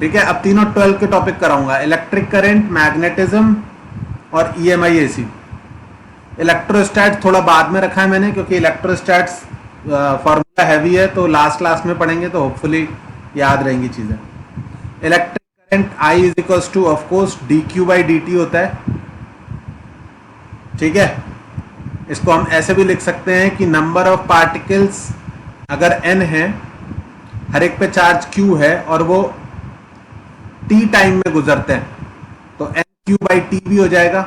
ठीक है, अब तीनों 12 के टॉपिक कराऊंगा, इलेक्ट्रिक करंट, मैग्नेटिज्म और ईएमआई एसी। इलेक्ट्रोस्टैट थोड़ा बाद में रखा है मैंने, क्योंकि इलेक्ट्रोस्टैट्स फॉर्मूला हैवी है, तो लास्ट क्लास में पढ़ेंगे तो होपफुली याद रहेंगी चीजें। Electric current I is equals to of course d q by d t होता है। ठीक है, इसको हम ऐसे भी लिख सकते हैं कि नंबर ऑफ पार्टिकल्स अगर n है, हर एक पे चार्ज q है और वो t टाइम में गुजरते हैं, तो n q बाई टी भी हो जाएगा।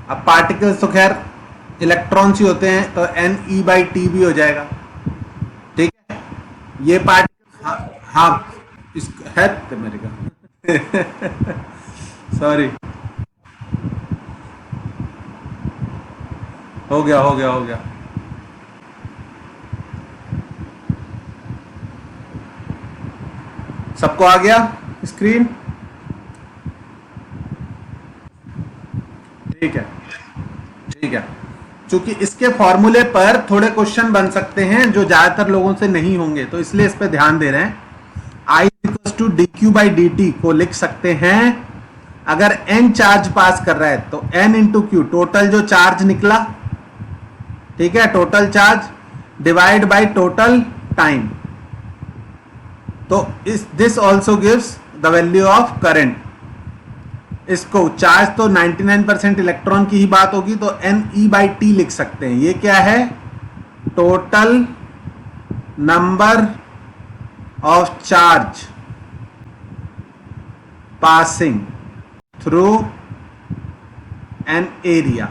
अब पार्टिकल्स तो खैर इलेक्ट्रॉन्स ही होते हैं, तो n e बाई टी भी हो जाएगा। ठीक है, ये पार्टिकल हाँ इस है तो मेरे का सॉरी, हो गया। सबको आ गया स्क्रीन? ठीक है, क्योंकि इसके फॉर्मूले पर थोड़े क्वेश्चन बन सकते हैं जो ज्यादातर लोगों से नहीं होंगे, तो इसलिए इस पे ध्यान दे रहे हैं। I equals to d q by d t को लिख सकते हैं, अगर n चार्ज पास कर रहा है तो n इंटू क्यू, टोटल जो चार्ज निकला, ठीक है, total charge divide by total time, तो this also gives the value of current. इसको चार्ज तो 99% इलेक्ट्रॉन की ही बात होगी, तो एन ई बाई टी लिख सकते हैं। ये क्या है? Total number of charge passing through an area,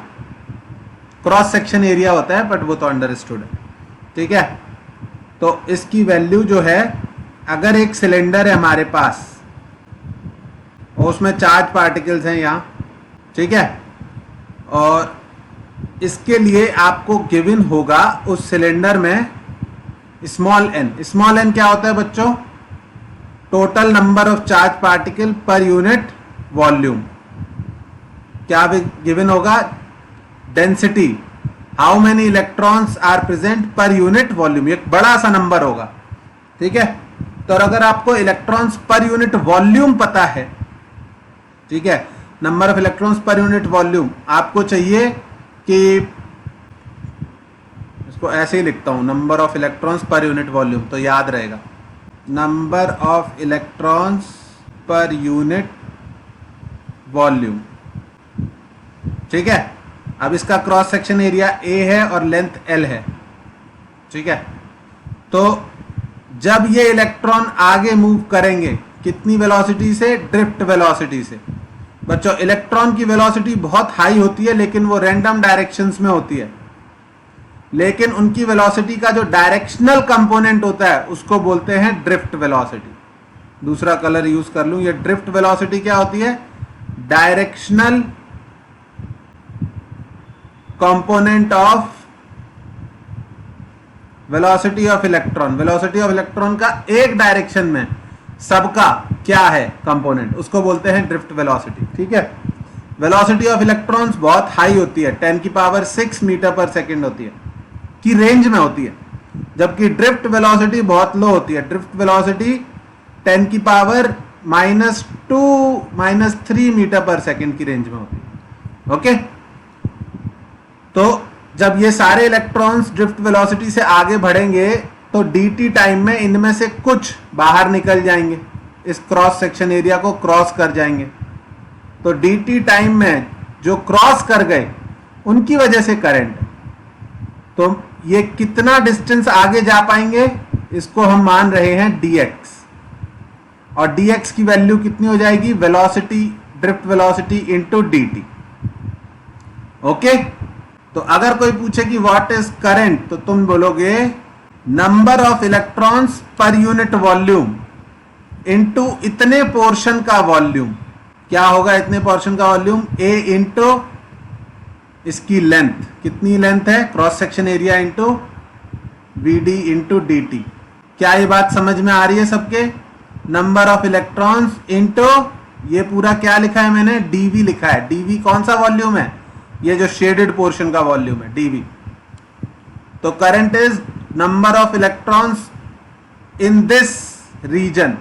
cross section area होता है, बट वो तो अंडरस्टूड है। ठीक है, तो इसकी वैल्यू जो है, अगर एक सिलेंडर है हमारे पास और उसमें चार्ज पार्टिकल्स हैं यहाँ, ठीक है, और इसके लिए आपको गिवन होगा उस सिलेंडर में स्मॉल एन क्या होता है बच्चों? Total number of charge particle per unit volume. क्या गिवन होगा? Density, how many electrons are present per unit volume. एक बड़ा सा नंबर होगा। ठीक है, तो अगर आपको इलेक्ट्रॉन्स पर यूनिट वॉल्यूम पता है, ठीक है, नंबर ऑफ इलेक्ट्रॉन्स पर यूनिट वॉल्यूम, आपको चाहिए कि इसको ऐसे ही लिखता हूं, नंबर ऑफ इलेक्ट्रॉन्स पर यूनिट वॉल्यूम, तो याद रहेगा, नंबर ऑफ इलेक्ट्रॉन्स पर यूनिट वॉल्यूम। ठीक है, अब इसका क्रॉस सेक्शन एरिया A है और लेंथ L है। ठीक है, तो जब ये इलेक्ट्रॉन आगे मूव करेंगे, कितनी वेलोसिटी से? ड्रिफ्ट वेलोसिटी से। बच्चों, इलेक्ट्रॉन की वेलोसिटी बहुत हाई होती है, लेकिन वो रैंडम डायरेक्शंस में होती है, लेकिन उनकी वेलोसिटी का जो डायरेक्शनल कंपोनेंट होता है उसको बोलते हैं ड्रिफ्ट वेलोसिटी। दूसरा कलर यूज कर लूं, ये ड्रिफ्ट वेलोसिटी क्या होती है? Directional component of velocity of electron. Velocity of electron का एक डायरेक्शन में सबका क्या है कंपोनेंट, उसको बोलते हैं ड्रिफ्ट वेलोसिटी। ठीक है, वेलोसिटी ऑफ इलेक्ट्रॉन्स बहुत हाई होती है, 10 की पावर 6 मीटर पर सेकेंड होती है, की रेंज में होती है, जबकि ड्रिफ्ट वेलोसिटी बहुत लो होती है। ड्रिफ्ट वेलोसिटी 10 की पावर -2 -3 मीटर पर सेकेंड की रेंज में होती है। ओके, तो जब ये सारे इलेक्ट्रॉन्स ड्रिफ्ट वेलोसिटी से आगे बढ़ेंगे, तो dt टाइम में इनमें से कुछ बाहर निकल जाएंगे, इस क्रॉस सेक्शन एरिया को क्रॉस कर जाएंगे। तो dt टाइम में जो क्रॉस कर गए, उनकी वजह से करंट, तो ये कितना डिस्टेंस आगे जा पाएंगे, इसको हम मान रहे हैं dx, और dx की वैल्यू कितनी हो जाएगी? Velocity, drift velocity into dt। Okay, तो अगर कोई पूछे कि व्हाट इज करंट, तो तुम बोलोगे नंबर ऑफ इलेक्ट्रॉन्स पर यूनिट वॉल्यूम इंटू इतने पोर्शन का वॉल्यूम। क्या होगा इतने पोर्शन का वॉल्यूम? A इंटू इसकी लेंथ, कितनी लेंथ है? Cross section area into BD into DT। क्या ये बात समझ में आ रही है सबके? नंबर ऑफ इलेक्ट्रॉन्स इंटू ये पूरा क्या लिखा है मैंने? DV लिखा है। DV कौन सा वॉल्यूम है? ये जो शेडेड पोर्शन का वॉल्यूम है, DV। तो current is number of electrons in this region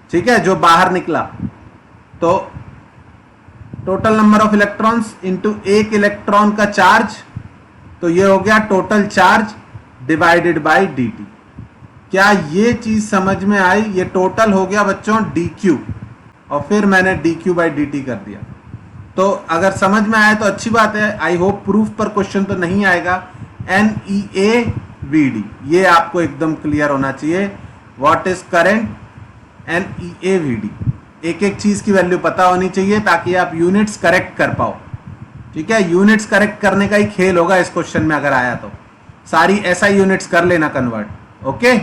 ठीक है, जो बाहर निकला। तो total number of electrons into एक इलेक्ट्रॉन का चार्ज, तो ये हो गया total charge divided by dt। क्या ये चीज समझ में आई? ये टोटल हो गया बच्चों dq, और फिर मैंने dq बाई dt कर दिया। तो अगर समझ में आया तो अच्छी बात है। आई होप प्रूफ पर क्वेश्चन तो नहीं आएगा। NEAVD ये आपको एकदम क्लियर होना चाहिए। What is current? NEAVD, एक एक चीज की वैल्यू पता होनी चाहिए ताकि आप यूनिट्स करेक्ट कर पाओ। ठीक है, यूनिट्स करेक्ट करने का ही खेल होगा इस क्वेश्चन में। अगर आया तो सारी SI यूनिट्स कर लेना कन्वर्ट। ओके,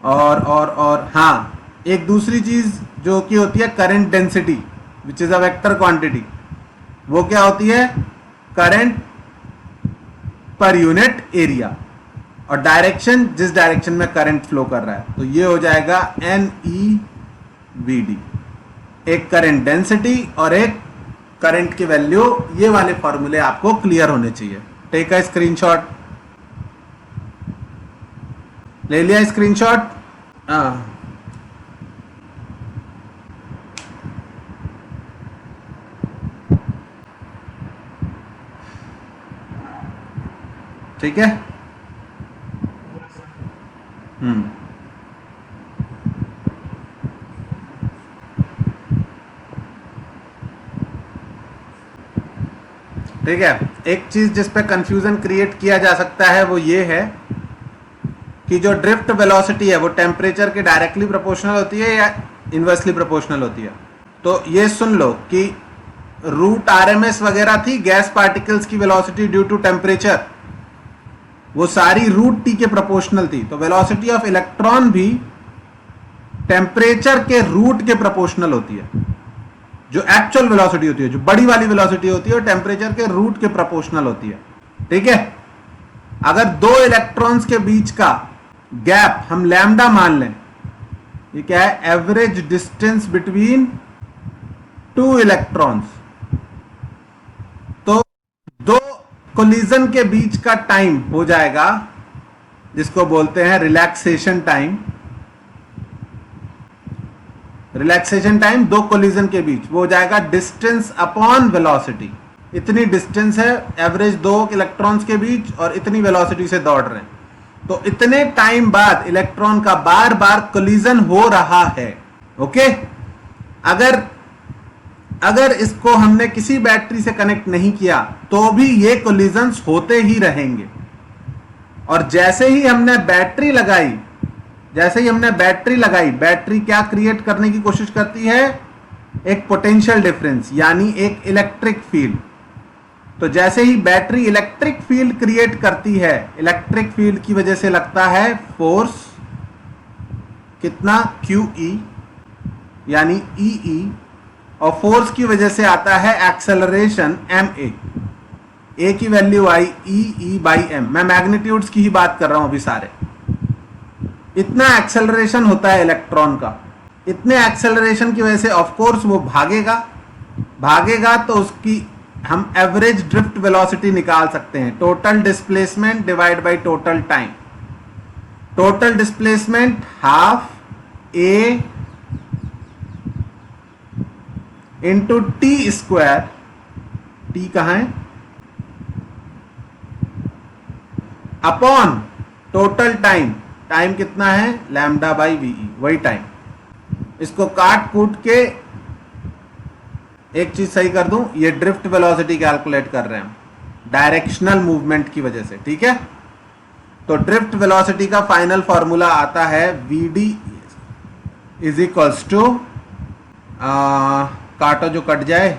और हाँ, एक दूसरी चीज जो कि होती है current density which is a vector quantity, वो क्या होती है? करंट पर यूनिट एरिया, और डायरेक्शन जिस डायरेक्शन में करंट फ्लो कर रहा है। तो ये हो जाएगा NEVD, एक करंट डेंसिटी और एक करंट की वैल्यू। ये वाले फॉर्मूले आपको क्लियर होने चाहिए। Take a screenshot. ले लिया स्क्रीनशॉट? ठीक है। ठीक है, एक चीज जिस पे कंफ्यूजन क्रिएट किया जा सकता है वो ये है कि जो ड्रिफ्ट वेलोसिटी है वो टेम्परेचर के डायरेक्टली प्रोपोर्शनल होती है या इनवर्सली प्रोपोर्शनल होती है। तो ये सुन लो कि रूट RMS वगैरह थी गैस पार्टिकल्स की वेलोसिटी ड्यू टू टेम्परेचर, वो सारी रूट T के प्रोपोर्शनल थी। तो वेलोसिटी ऑफ इलेक्ट्रॉन भी टेम्परेचर के रूट के प्रोपोर्शनल होती है। जो एक्चुअल वेलोसिटी होती है, जो बड़ी वाली वेलोसिटी होती है, वो टेम्परेचर के रूट के प्रोपोर्शनल होती है। ठीक है, अगर दो इलेक्ट्रॉन्स के बीच का गैप हम लैम्डा मान लें, ये क्या है? Average distance between two electrons. तो दो कोलिजन के बीच का टाइम हो जाएगा जिसको बोलते हैं रिलैक्सेशन टाइम। रिलैक्सेशन टाइम दो कोलिजन के बीच, वो हो जाएगा डिस्टेंस अपॉन वेलोसिटी। इतनी डिस्टेंस है एवरेज दो इलेक्ट्रॉन्स के बीच और इतनी वेलोसिटी से दौड़ रहे हैं, तो इतने टाइम बाद इलेक्ट्रॉन का बार बार कोलिजन हो रहा है। ओके, अगर इसको हमने किसी बैटरी से कनेक्ट नहीं किया तो भी ये कोलिजन्स होते ही रहेंगे। और जैसे ही हमने बैटरी लगाई, बैटरी क्या क्रिएट करने की कोशिश करती है? एक पोटेंशियल डिफरेंस, यानी एक इलेक्ट्रिक फील्ड। तो जैसे ही बैटरी इलेक्ट्रिक फील्ड क्रिएट करती है, इलेक्ट्रिक फील्ड की वजह से लगता है फोर्स, कितना? QE यानी EE, और फोर्स की वजह से आता है एक्सेलरेशन MA। A की वैल्यू आई EE/m। मैं मैग्नीट्यूड्स की ही बात कर रहा हूं अभी सारे। इतना एक्सेलरेशन होता है इलेक्ट्रॉन का। इतने एक्सेलरेशन की वजह से ऑफ कोर्स वो भागेगा तो उसकी हम एवरेज ड्रिफ्ट वेलोसिटी निकाल सकते हैं। Total displacement divide by total time. Total displacement half A into T²। T कहां है? Upon total time. टाइम कितना है? λ/VE, वही टाइम। इसको काट कूट के एक चीज सही कर दूं, ये ड्रिफ्ट वेलोसिटी कैलकुलेट कर रहे हैं डायरेक्शनल मूवमेंट की वजह से। ठीक है, तो ड्रिफ्ट वेलोसिटी का फाइनल फॉर्मूला आता है VD इज इक्वल्स टू, काटो जो कट जाए,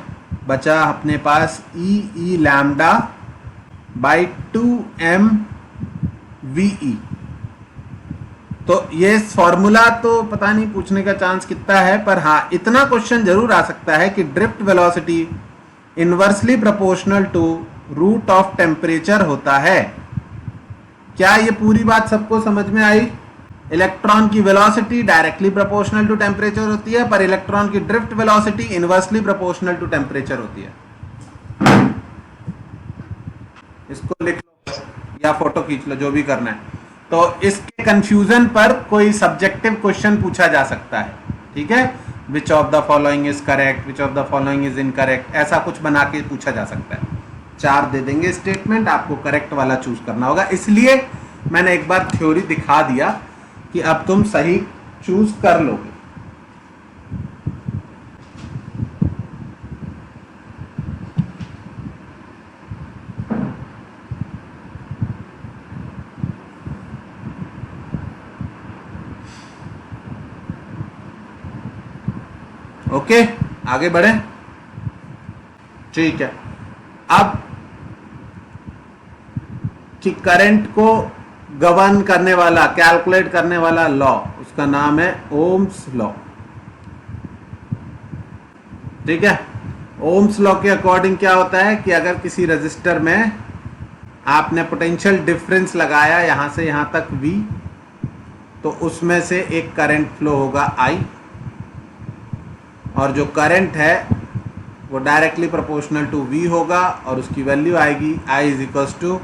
बचा अपने पास EE λ/2mVE। तो ये फॉर्मूला तो पता नहीं पूछने का चांस कितना है, पर हाँ इतना क्वेश्चन जरूर आ सकता है कि drift velocity inversely proportional to root of temperature होता है। क्या ये पूरी बात सबको समझ में आई? इलेक्ट्रॉन की velocity directly proportional to temperature होती है, पर इलेक्ट्रॉन की drift velocity inversely proportional to temperature होती है। इसको लिख लो या फोटो खींच लो, जो भी करना है। तो इसके कंफ्यूजन पर कोई सब्जेक्टिव क्वेश्चन पूछा जा सकता है, ठीक है। Which of the following is correct, which of the following is incorrect, ऐसा कुछ बना के पूछा जा सकता है। 4 दे देंगे स्टेटमेंट, आपको करेक्ट वाला चूज करना होगा। इसलिए मैंने एक बार थ्योरी दिखा दिया कि अब तुम सही चूज कर लोगे। ओके, आगे बढ़े। ठीक है, अब कि करंट को गवर्न करने वाला, कैलकुलेट करने वाला लॉ, उसका नाम है ओम्स लॉ। ठीक है, ओम्स लॉ के अकॉर्डिंग क्या होता है कि अगर किसी रजिस्टर में आपने पोटेंशियल डिफरेंस लगाया यहां से यहां तक V, तो उसमें से एक करंट फ्लो होगा I, और जो करंट है वो डायरेक्टली प्रोपोर्शनल टू V होगा, और उसकी वैल्यू आएगी I is equals to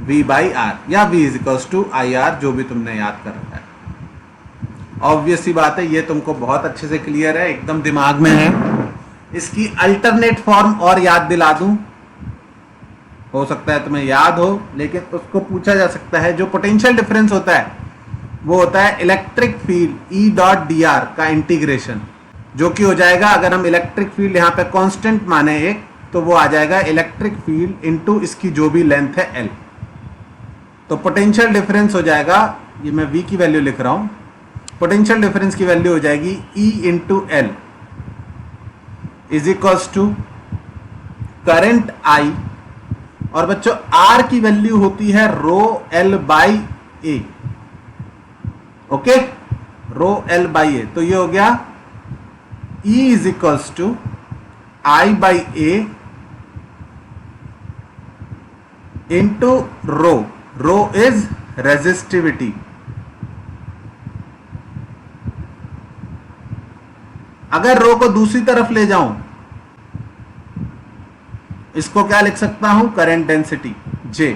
V by R, या V is equals to I R, जो भी तुमने याद कर रखा है। ऑब्वियस सी बात है, ये तुमको बहुत अच्छे से क्लियर है, एकदम दिमाग में है। इसकी अल्टरनेट फॉर्म और याद दिला दूं, हो सकता है तुम्हें याद हो, लेकिन उसको पूछा जा सकता है। जो पोटेंशियल डिफरेंस होता है वो होता है electric field E dot D R का इंटीग्रेशन, जो कि हो जाएगा, अगर हम इलेक्ट्रिक फील्ड यहाँ पे कांस्टेंट माने एक, तो वो आ जाएगा इलेक्ट्रिक फील्ड इनटू इसकी जो भी लेंथ है L। तो पोटेंशियल डिफरेंस हो जाएगा, ये मैं V की वैल्यू लिख रहा हूं, पोटेंशियल डिफरेंस की वैल्यू हो जाएगी E into L is equals to current I, और बच्चों R की वैल्यू होती है rho L by A. Okay, rho L by A, तो ये हो गया E is equals to I by A into rho, rho is resistivity. अगर रो को दूसरी तरफ ले जाऊं, इसको क्या लिख सकता हूं, करंट डेंसिटी J।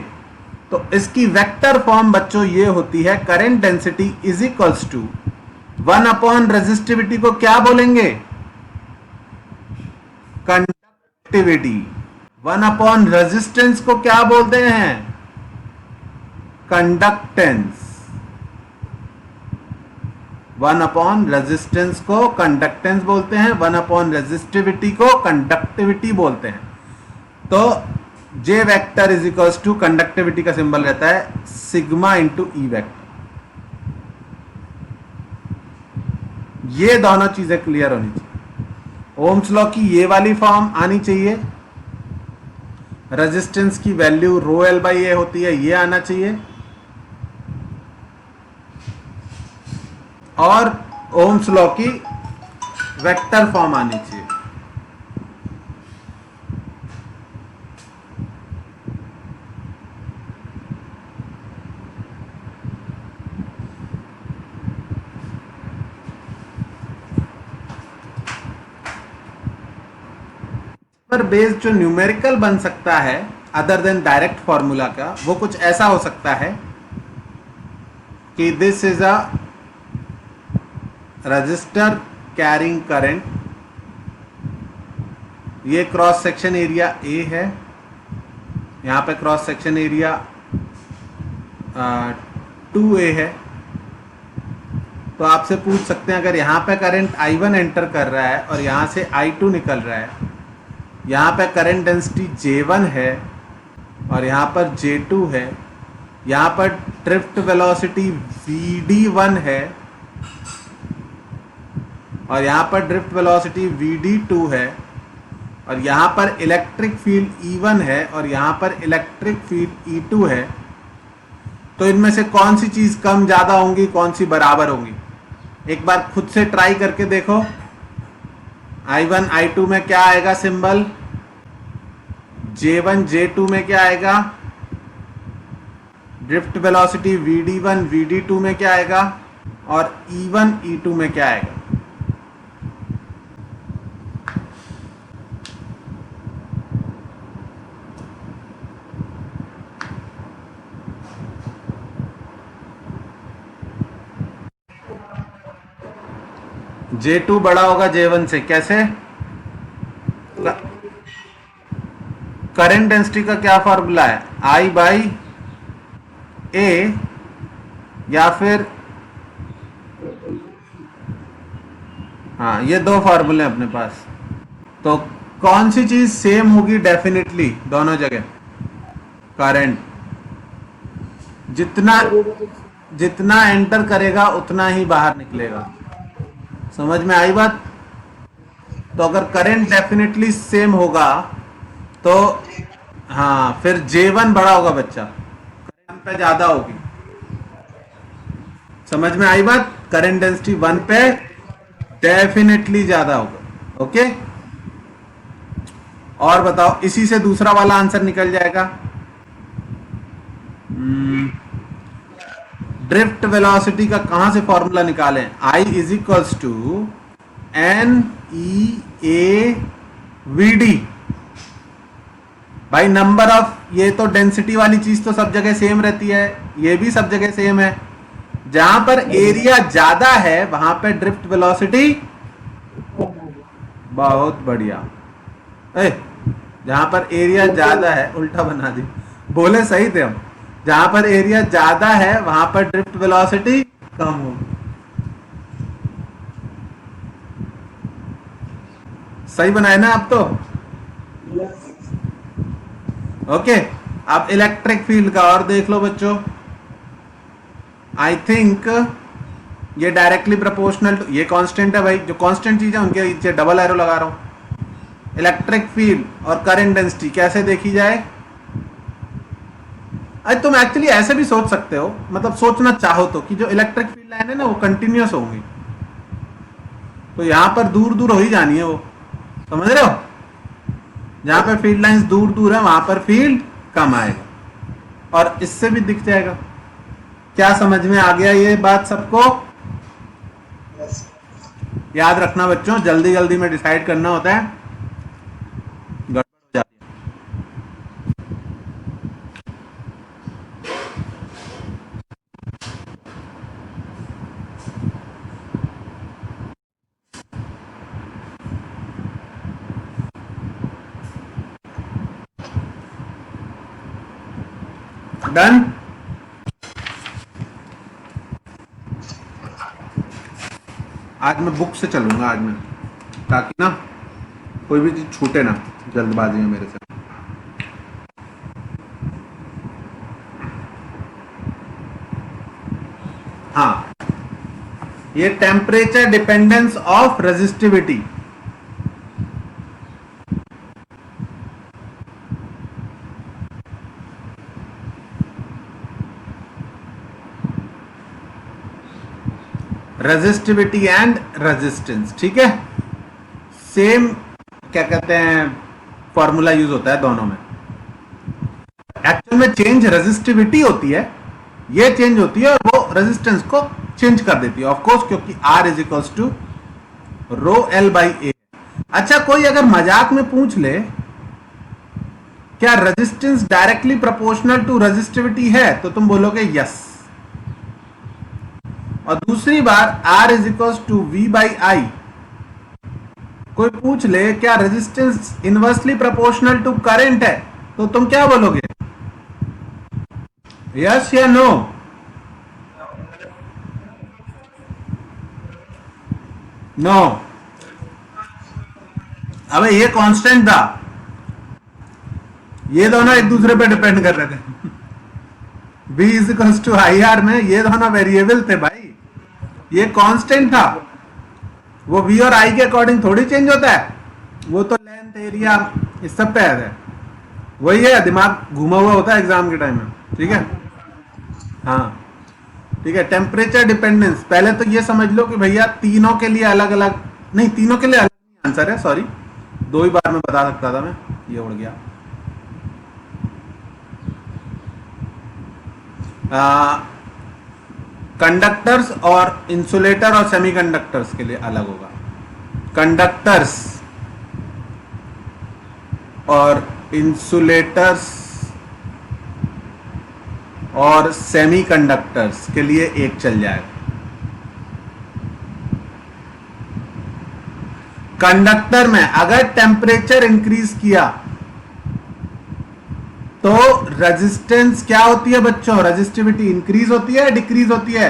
तो इसकी वेक्टर फॉर्म बच्चों ये होती है, current density is equals to 1 upon resistivity को क्या बोलेंगे, कंडक्टिविटी। 1 अपॉन रेजिस्टेंस को क्या बोलते हैं, कंडक्टेंस। 1 अपॉन रेजिस्टेंस को कंडक्टेंस बोलते हैं, 1 अपॉन रेजिस्टिविटी को कंडक्टिविटी बोलते हैं। तो J vector is equals to, conductivity का सिंबल रहता है सिग्मा इंटू ई वेक्टर। ये दोनों चीजें क्लियर होनी चाहिए। ओम्स लॉ की ये वाली फॉर्म आनी चाहिए, रेजिस्टेंस की वैल्यू रो एल बाई ए होती है, ये आना चाहिए, और ओम्स लॉ की वेक्टर फॉर्म आनी चाहिए। पर बेस्ड जो न्यूमेरिकल बन सकता है अदर देन डायरेक्ट फॉर्मूला का, वो कुछ ऐसा हो सकता है कि this is a resistor carrying current, ये क्रॉस सेक्शन एरिया A है, यहाँ पे क्रॉस सेक्शन एरिया 2A है। तो आपसे पूछ सकते हैं, अगर यहाँ पे करंट I1 एंटर कर रहा है और यहाँ से I2 निकल रहा है, यहाँ पे करंट डेंसिटी J1 है और यहाँ पर J2 है, यहाँ पर ड्रिफ्ट वेलोसिटी VD1 है और यहाँ पर ड्रिफ्ट वेलोसिटी VD2 है, और यहाँ पर इलेक्ट्रिक फील्ड E1 है और यहाँ पर इलेक्ट्रिक फील्ड E2 है, तो इनमें से कौन सी चीज कम ज्यादा होंगी, कौन सी बराबर होंगी? एक बार खुद से ट्राई करके देखो। I1 I2 में क्या आएगा सिंबल, J1 J2 में क्या आएगा, ड्रिफ्ट वेलोसिटी VD1 VD2 में क्या आएगा, और E1 E2 में क्या आएगा? J2 बड़ा होगा J1 से, कैसे? करंट डेंसिटी का क्या फॉर्मूला है? I बाई ए, या फिर हाँ, ये दो फार्मूले हैं अपने पास। तो कौन सी चीज सेम होगी डेफिनेटली दोनों जगह? करंट। जितना जितना एंटर करेगा उतना ही बाहर निकलेगा। समझ में आई बात? तो अगर करंट डेफिनेटली सेम होगा तो हाँ, फिर J1 बड़ा होगा बच्चा, करंट पे ज्यादा होगी। समझ में आई बात? करंट डेंसिटी 1 पे डेफिनेटली ज्यादा होगा। ओके, और बताओ, इसी से दूसरा वाला आंसर निकल जाएगा। ड्रिफ्ट वेलोसिटी का कहां से फॉर्मूला निकालें? I is equals to NEAVD भाई, नंबर ऑफ, ये तो डेंसिटी वाली चीज तो सब जगह सेम रहती है, ये भी सब जगह सेम है। जहां पर एरिया ज्यादा है वहां पे ड्रिफ्ट वेलोसिटी बहुत बढ़िया। जहां पर एरिया ज्यादा है, उल्टा बना दी, बोले सही थे हम। जहां पर एरिया ज्यादा है वहां पर ड्रिफ्ट वेलोसिटी कम होगी। सही बनाए ना आप तो? ओके, अब इलेक्ट्रिक फील्ड का और देख लो बच्चों। आई थिंक ये डायरेक्टली प्रोपोर्शनल टू, ये कांस्टेंट है भाई, जो कांस्टेंट चीज है उनके नीचे डबल एरो लगा रहा हूं। इलेक्ट्रिक फील्ड और करंट डेंसिटी कैसे देखी जाए? अरे तुम एक्चुअली ऐसे भी सोच सकते हो, मतलब सोचना चाहो तो, कि जो इलेक्ट्रिक फील्ड लाइन है ना वो कंटिन्यूअस होंगी, तो यहां पर दूर दूर हो ही जानी है वो। समझ रहे हो? जहां पर फील्ड लाइंस दूर दूर है वहां पर फील्ड कम आएगा, और इससे भी दिख जाएगा। क्या समझ में आ गया ये बात सबको? याद रखना बच्चों, जल्दी जल्दी में डिसाइड करना होता है, गड़बड़ हो जाती है। डन? आज मैं बुक से चलूंगा आज मैं, ताकि ना कोई भी चीज छूटे ना जल्दबाजी में मेरे से। हाँ, ये temperature dependence of resistivity, resistivity and resistance, ठीक है? सेम क्या कहते हैं फॉर्मूला यूज होता है दोनों में। एक्चुअल में चेंज रेजिस्टिविटी होती है, ये चेंज होती है, और वो रेजिस्टेंस को चेंज कर देती है ऑफ कोर्स, क्योंकि R is equals to rho L by A. अच्छा, कोई अगर मजाक में पूछ ले क्या resistance directly proportional to resistivity है, तो तुम बोलोगे यस। और दूसरी बार R is equals to V by I. कोई पूछ ले क्या resistance inversely proportional to current है, तो तुम क्या बोलोगे? यस या नो? नो। अबे ये कांस्टेंट था, ये दोनों एक दूसरे पे डिपेंड कर रहे थे। V is equals to I R में ये दोनों वेरिएबल थे भाई, ये कांस्टेंट था। वो V और I के अकॉर्डिंग थोड़ी चेंज होता है, वो तो लेंथ, एरिया, इस सब पे है। वही है, दिमाग घुमा हुआ होता है एग्जाम के टाइम में, ठीक है? हाँ ठीक है। टेम्परेचर डिपेंडेंस, पहले तो ये समझ लो कि भैया तीनों के लिए अलग अलग, नहीं तीनों के लिए अलग आंसर है, सॉरी, दो ही बार में बता सकता था मैं, ये उड़ गया। कंडक्टर्स और इंसुलेटर और सेमीकंडक्टर्स के लिए अलग होगा। कंडक्टर्स और इंसुलेटर्स और सेमीकंडक्टर्स के लिए एक चल जाएगा। कंडक्टर में अगर टेम्परेचर इंक्रीज किया तो रेजिस्टेंस क्या होती है बच्चों? रेजिस्टिविटी इंक्रीज होती है, डिक्रीज होती है?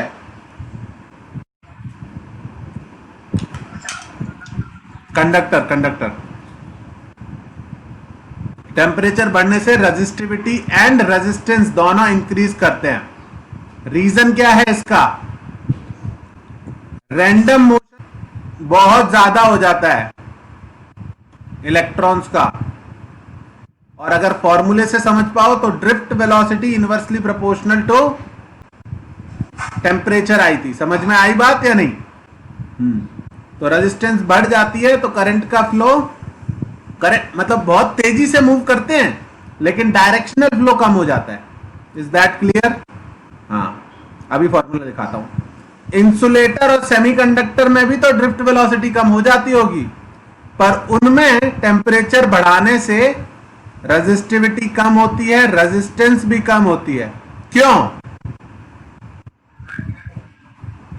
कंडक्टर कंडक्टर टेम्परेचर बढ़ने से रेजिस्टिविटी एंड रेजिस्टेंस दोनों इंक्रीज करते हैं। रीजन क्या है इसका? रैंडम मोशन बहुत ज्यादा हो जाता है इलेक्ट्रॉन्स का। और अगर फॉर्मूले से समझ पाओ तो drift velocity inversely proportional to temperature आई थी। समझ में आई बात या नहीं? तो रेजिस्टेंस बढ़ जाती है तो करंट का फ्लो, करंट मतलब बहुत तेजी से मूव करते हैं लेकिन डायरेक्शनल फ्लो कम हो जाता है। Is that clear? हाँ, अभी फॉर्मूला दिखाता हूं। इंसुलेटर और सेमीकंडक्टर में भी तो ड्रिफ्ट वेलोसिटी कम हो जाती होगी, पर उनमें टेम्परेचर बढ़ाने से रेजिस्टिविटी कम होती है, रेजिस्टेंस भी कम होती है। क्यों?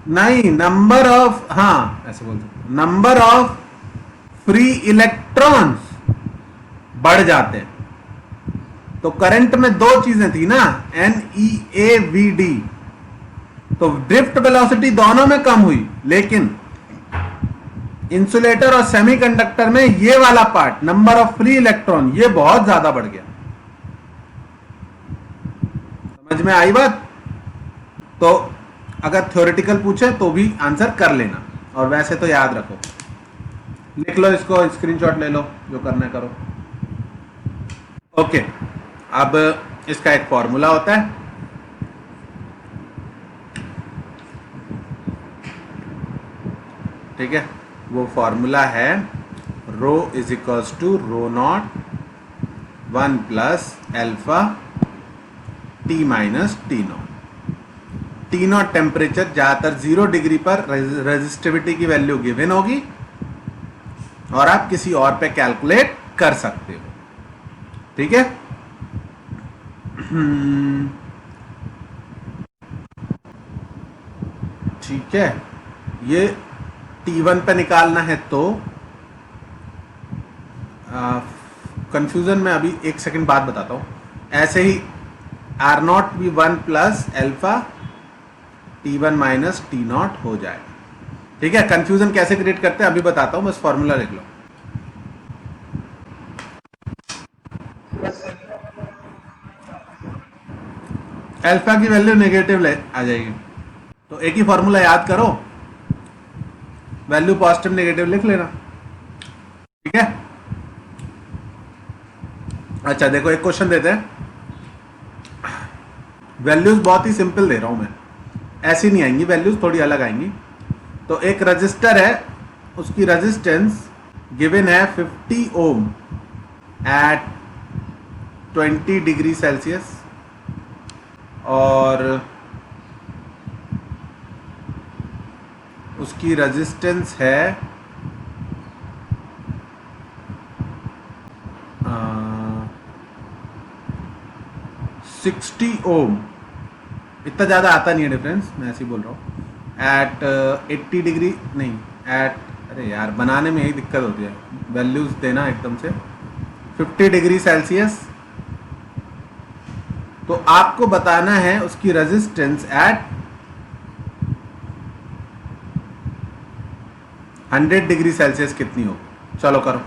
नहीं, नंबर ऑफ, हाँ ऐसे बोल सकते, नंबर ऑफ फ्री इलेक्ट्रॉन्स बढ़ जाते हैं। तो करंट में दो चीजें थी ना, NeAVD, तो ड्रिफ्ट वेलोसिटी दोनों में कम हुई, लेकिन इंसुलेटर और सेमीकंडक्टर में ये वाला part, number of free electron, ये बहुत ज्यादा बढ़ गया। समझ में आई बात? तो अगर थ्योरेटिकल पूछे तो भी आंसर कर लेना, और वैसे तो याद रखो। लिख लो इसको, स्क्रीनशॉट ले लो, जो करना है करो। ओके, अब इसका एक फॉर्मूला होता है। ठीक है, वो फॉर्मूला है rho is equals to rho naught 1 plus alpha T minus T naught. T naught temperature ज्यादातर 0 डिग्री पर रेजिस्टिविटी की वैल्यू गिवन होगी और आप किसी और पे कैलकुलेट कर सकते हो। ठीक है, ठीक है, ये T1 पे निकालना है तो कंफ्यूजन में अभी एक सेकंड बाद बताता हूं। ऐसे ही आर नॉट भी 1 plus alpha T1 minus T not हो जाएगा। ठीक है, कंफ्यूजन कैसे क्रिएट करते हैं अभी बताता हूं, बस फॉर्मूला लिख लो। अल्फा की वैल्यू नेगेटिव आ जाएगी, तो एक ही फॉर्मूला याद करो, वैल्यू पॉजिटिव नेगेटिव लिख लेना। ठीक है, अच्छा देखो एक क्वेश्चन देते हैं। वैल्यूज बहुत ही सिंपल दे रहा हूं मैं, ऐसी नहीं आएंगी वैल्यूज, थोड़ी अलग आएंगी। तो एक रजिस्टर है, उसकी रेजिस्टेंस गिवन है 50 ओम एट 20 डिग्री सेल्सियस, और उसकी रेजिस्टेंस है 60 ओम। इतना ज़्यादा आता नहीं है डिफरेंस, मैं ऐसे ही बोल रहा हूँ। एट 80 डिग्री नहीं, एट, अरे यार बनाने में यही दिक्कत होती है, वैल्यूज देना एकदम से। 50 डिग्री सेल्सियस, तो आपको बताना है उसकी रेजिस्टेंस एट 100 डिग्री सेल्सियस कितनी होगी। चलो करो।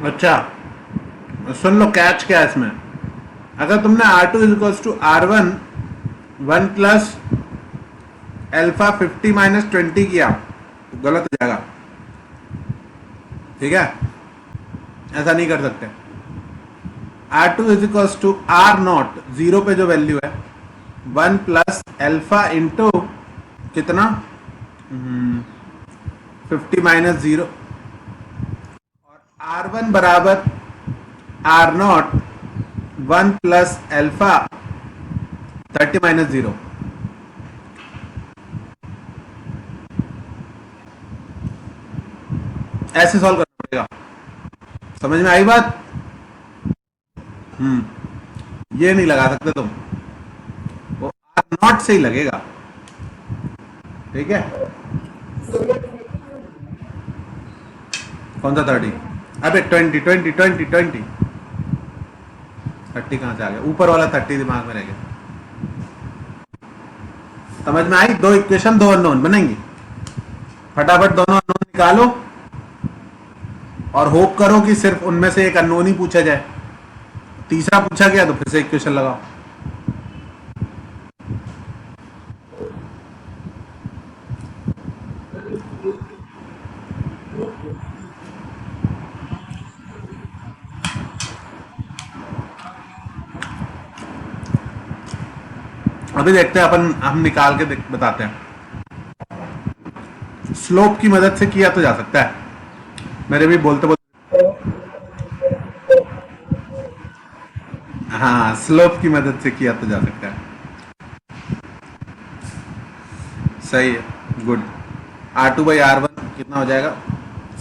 अच्छा, सुन लो कैच क्या है इसमें। अगर तुमने R2 is to R1 1 plus alpha 50 minus 20 किया तो गलत हो जाएगा, ठीक है, ऐसा नहीं कर सकते। R2 is equals to R naught, zero पे जो वैल्यू है 1 प्लस एल्फा इंटू कितना 50 माइनस 0, और R1 बराबर R naught 1 plus alpha 30 minus 0। ऐसे सॉल्व करना पड़ेगा, समझ में आई बात? ये नहीं लगा सकते तुम, वो आर नॉट से ही लगेगा, ठीक है। कौन सा 30? अबे 20 20 20 20 30 कहां से आ गया? ऊपर वाला 30 दिमाग में रह गया। समझ में आई? दो इक्वेशन दो अननोन बनेंगी, फटाफट दोनों अननोन निकालो और होप करो कि सिर्फ उनमें से एक अननोन ही पूछा जाए। तीसरा पूछा गया तो फिर से इक्वेशन लगाओ। अभी देखते हैं अपन, हम निकाल के बताते हैं। स्लोप की मदद से किया तो जा सकता है, मेरे भी बोलते बोलते। हाँ, स्लोप की मदद से किया तो जा सकता है, सही है, गुड। R2 बाई R1 कितना हो जाएगा?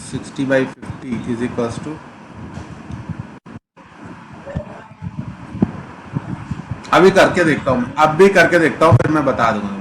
60/50 इज इक्वल्स टू, अभी करके देखता हूँ, अब भी करके देखता हूँ, फिर मैं बता दूंगा।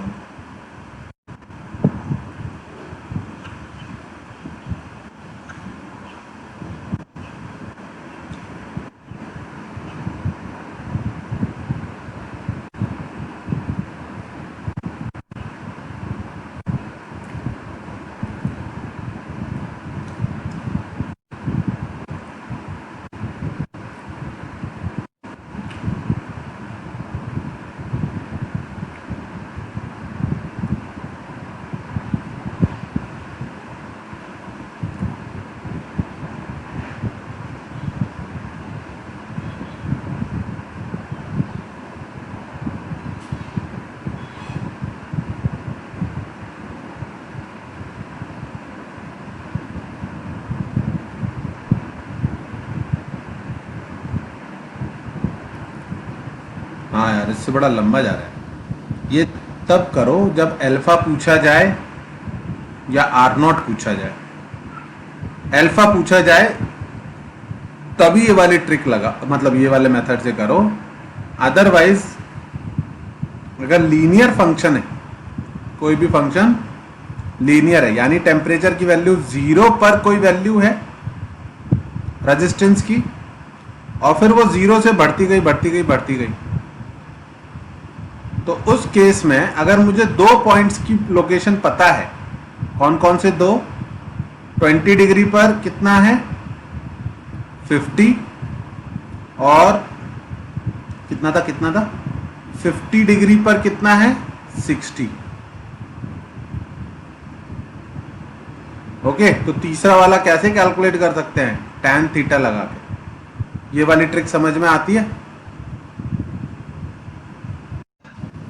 हाँ यार, इससे बड़ा लंबा जा रहा है। ये तब करो जब अल्फा पूछा जाए या आर नॉट पूछा जाए। अल्फा पूछा जाए तभी ये वाली ट्रिक लगा, मतलब ये वाले मेथड से करो। अदरवाइज अगर लीनियर फंक्शन है, कोई भी फंक्शन लीनियर है, यानी टेम्परेचर की वैल्यू 0 पर कोई वैल्यू है रेजिस्टेंस की, और फिर वो 0 से बढ़ती गई बढ़ती गई बढ़ती गई, तो उस केस में अगर मुझे दो पॉइंट्स की लोकेशन पता है, कौन कौन से दो? 20 डिग्री पर कितना है? 50, और कितना था 50 डिग्री पर कितना है? 60। ओके, तो तीसरा वाला कैसे कैलकुलेट कर सकते हैं? tan थीटा लगा के। ये वाली ट्रिक समझ में आती है?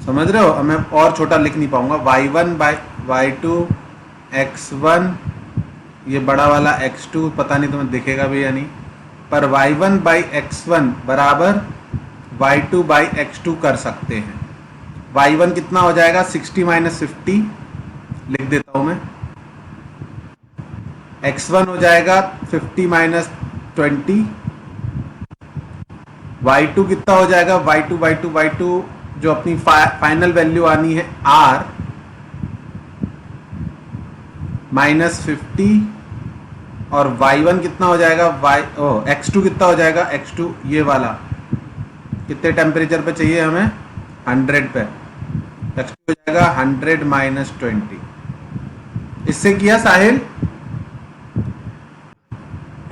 समझ रहे हो? अब मैं और छोटा लिख नहीं पाऊंगा। y1 बाई y2 x1, ये बड़ा वाला x2 पता नहीं तुम्हें दिखेगा भी या नहीं, पर y1 बाई x1 बराबर y2 बाई x2 कर सकते हैं। y1 कितना हो जाएगा? 60 माइनस 50 लिख देता हूं मैं। x1 हो जाएगा 50 माइनस 20। y2 कितना हो जाएगा? y2 जो अपनी फाइनल वैल्यू आनी है r माइनस 50, और y1 कितना हो जाएगा? x2 कितना हो जाएगा? x2 ये वाला कितने टेम्परेचर पे चाहिए हमें? 100 पे। x2 हो जाएगा 100 माइनस 20। इससे किया साहिल?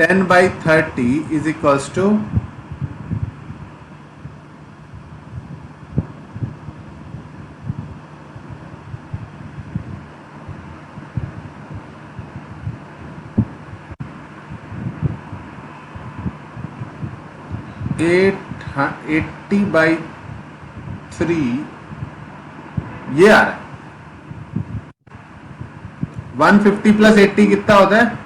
10/30 इज इक्वल्स टू 80/3 ये आ रहा है। 150 प्लस 80 कितना होता है?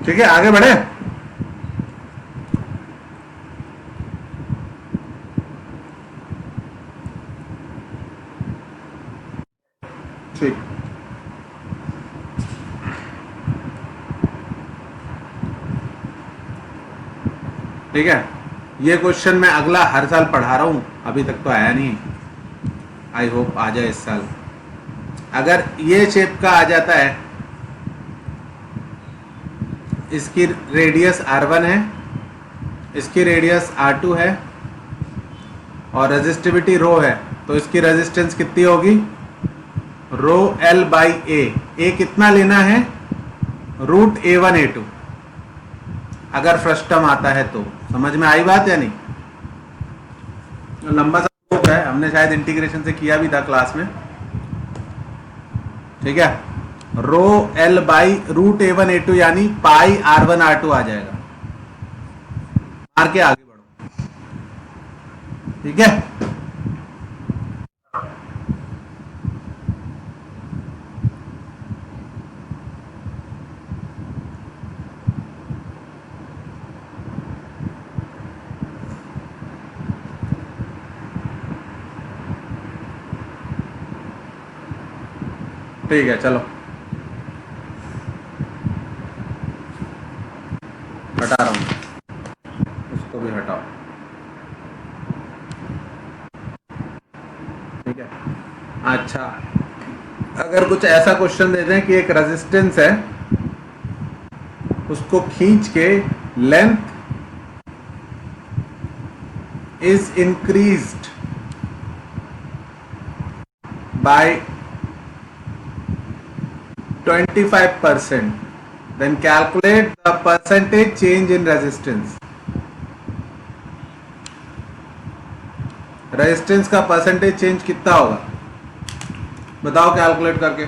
ठीक है, आगे बढ़े। ठीक, ठीक है। ये क्वेश्चन मैं अगला हर साल पढ़ा रहा हूं, अभी तक तो आया नहीं। आई होप आ जाए इस साल। अगर ये शेप का आ जाता है, इसकी रेडियस R1 है, इसकी रेडियस R2 है और रेजिस्टिविटी रो है, तो इसकी रेजिस्टेंस कितनी होगी? रो L बाई ए कितना लेना है? रूट A1 A2, अगर फ्रस्टम आता है तो। समझ में आई बात या नहीं? लंबा सा बुक है, हमने शायद इंटीग्रेशन से किया भी था क्लास में। ठीक है, rho L by root A1 A2 यानी पाई R1 R2 आ जाएगा। मार के आगे बढ़ो, ठीक है। ठीक है, चलो हटा रहा हूं, उसको भी हटाओ। ठीक है, अच्छा, अगर कुछ ऐसा क्वेश्चन दे दें कि एक रेजिस्टेंस है, उसको खींच के length is increased by 25%, then calculate the percentage change in resistance. Resistance का परसेंटेज चेंज कितना होगा बताओ कैलकुलेट करके।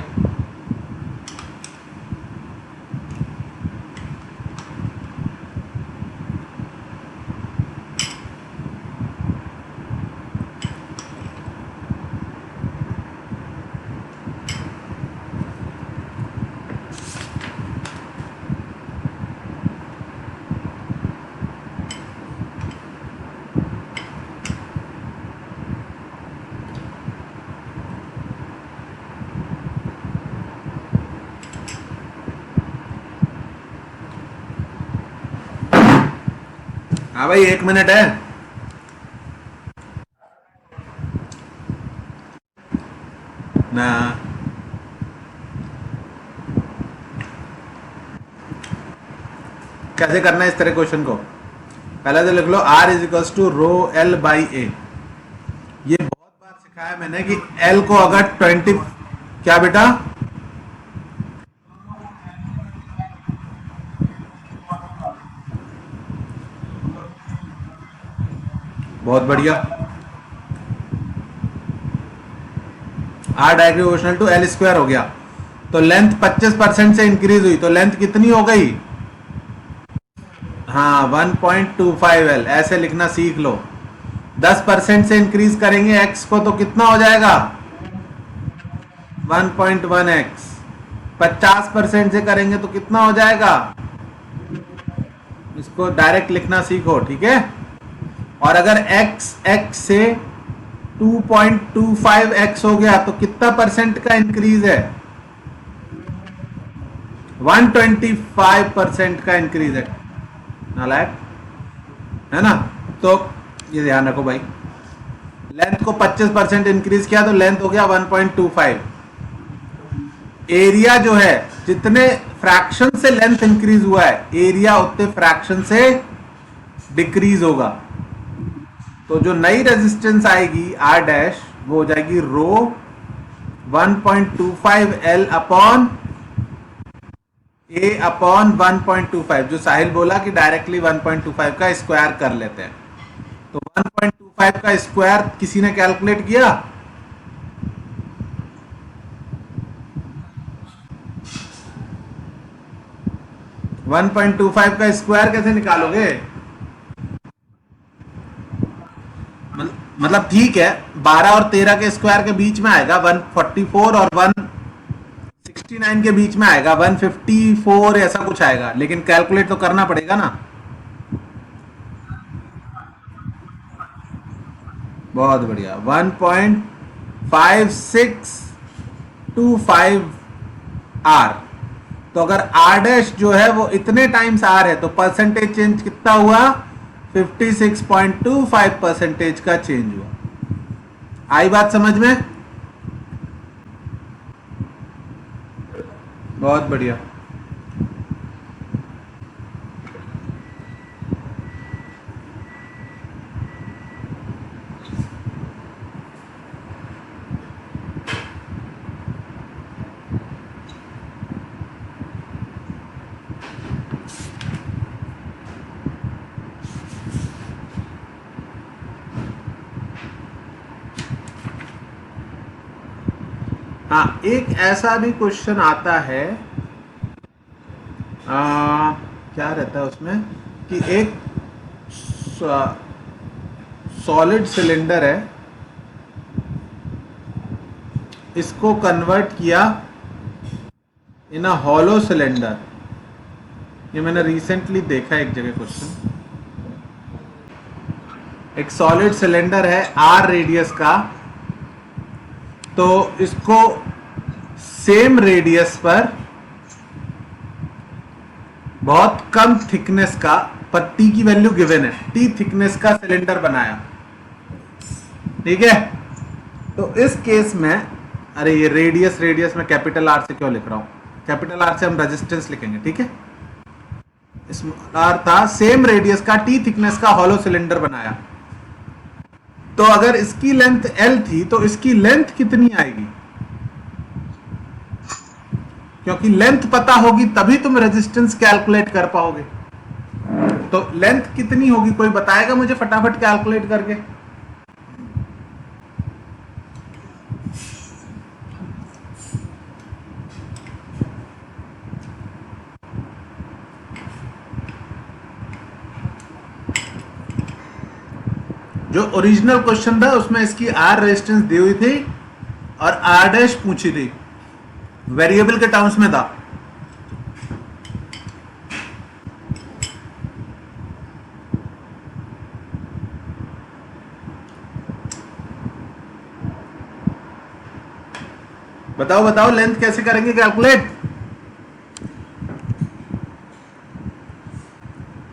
हाँ भाई, 1 मिनट है। ना कैसे करना है इस तरह क्वेश्चन को? पहले तो लिख लो R is equals to rho L by A. ये बहुत बार सिखाया मैंने कि L को अगर 20, क्या बेटा? बहुत बढ़िया। R directly proportional to L square हो गया, तो लेंथ 25% से इंक्रीज हुई, तो लेंथ कितनी हो गई? हाँ, 1.25L, ऐसे लिखना सीख लो। 10% से इंक्रीज करेंगे x को तो कितना हो जाएगा? 1.1x। 50% से करेंगे तो कितना हो जाएगा? इसको डायरेक्ट लिखना सीखो, ठीक है। और अगर x से 2.25x हो गया तो कितना परसेंट का इंक्रीज है? 125% का इंक्रीज है, नालायक, है ना। तो ये ध्यान रखो भाई, लेंथ को 25% इंक्रीज किया तो लेंथ हो गया 1.25। एरिया जो है, जितने फ्रैक्शन से लेंथ इंक्रीज हुआ है, एरिया उतने फ्रैक्शन से डिक्रीज होगा। तो जो नई रेजिस्टेंस आएगी आर डैश, वो हो जाएगी रो 1.25 एल अपॉन ए अपॉन 1.25। जो साहिल बोला कि डायरेक्टली 1.25 का स्क्वायर कर लेते हैं, तो 1.25 का स्क्वायर किसी ने कैलकुलेट किया? वन 1.25 का स्क्वायर कैसे निकालोगे? मतलब ठीक है, 12 और 13 के स्क्वायर के बीच में आएगा 144 और 169 के बीच में आएगा 154, ऐसा कुछ आएगा, लेकिन कैलकुलेट तो करना पड़ेगा ना। बहुत बढ़िया, 1.5625 आर। तो अगर आर डैश जो है वो इतने टाइम्स आर है, तो परसेंटेज चेंज कितना हुआ? 56.25% का चेंज हुआ। आई बात समझ में? बहुत बढ़िया। हाँ, एक ऐसा भी क्वेश्चन आता है, क्या रहता है उसमें कि एक सॉलिड सिलेंडर है, इसको कन्वर्ट किया इन अ हॉलो सिलेंडर। ये मैंने रिसेंटली देखा एक जगह क्वेश्चन। एक सॉलिड सिलेंडर है आर रेडियस का, तो इसको सेम रेडियस पर बहुत कम थिकनेस का, पर टी की वैल्यू गिवन है, टी थिकनेस का सिलेंडर बनाया, ठीक है। तो इस केस में, अरे ये रेडियस में कैपिटल आर से क्यों लिख रहा हूं? कैपिटल आर से हम रेजिस्टेंस लिखेंगे, ठीक है। इसमें आर था, सेम रेडियस का टी थिकनेस का हॉलो सिलेंडर बनाया। तो अगर इसकी लेंथ एल थी, तो इसकी लेंथ कितनी आएगी? क्योंकि लेंथ पता होगी तभी तुम रेजिस्टेंस कैलकुलेट कर पाओगे। तो लेंथ कितनी होगी, कोई बताएगा मुझे फटाफट कैलकुलेट करके? जो ओरिजिनल क्वेश्चन था उसमें इसकी आर रेजिस्टेंस दी हुई थी और आर डैश पूछी थी, वेरिएबल के टर्म्स में था। बताओ बताओ, लेंथ कैसे करेंगे कैलकुलेट?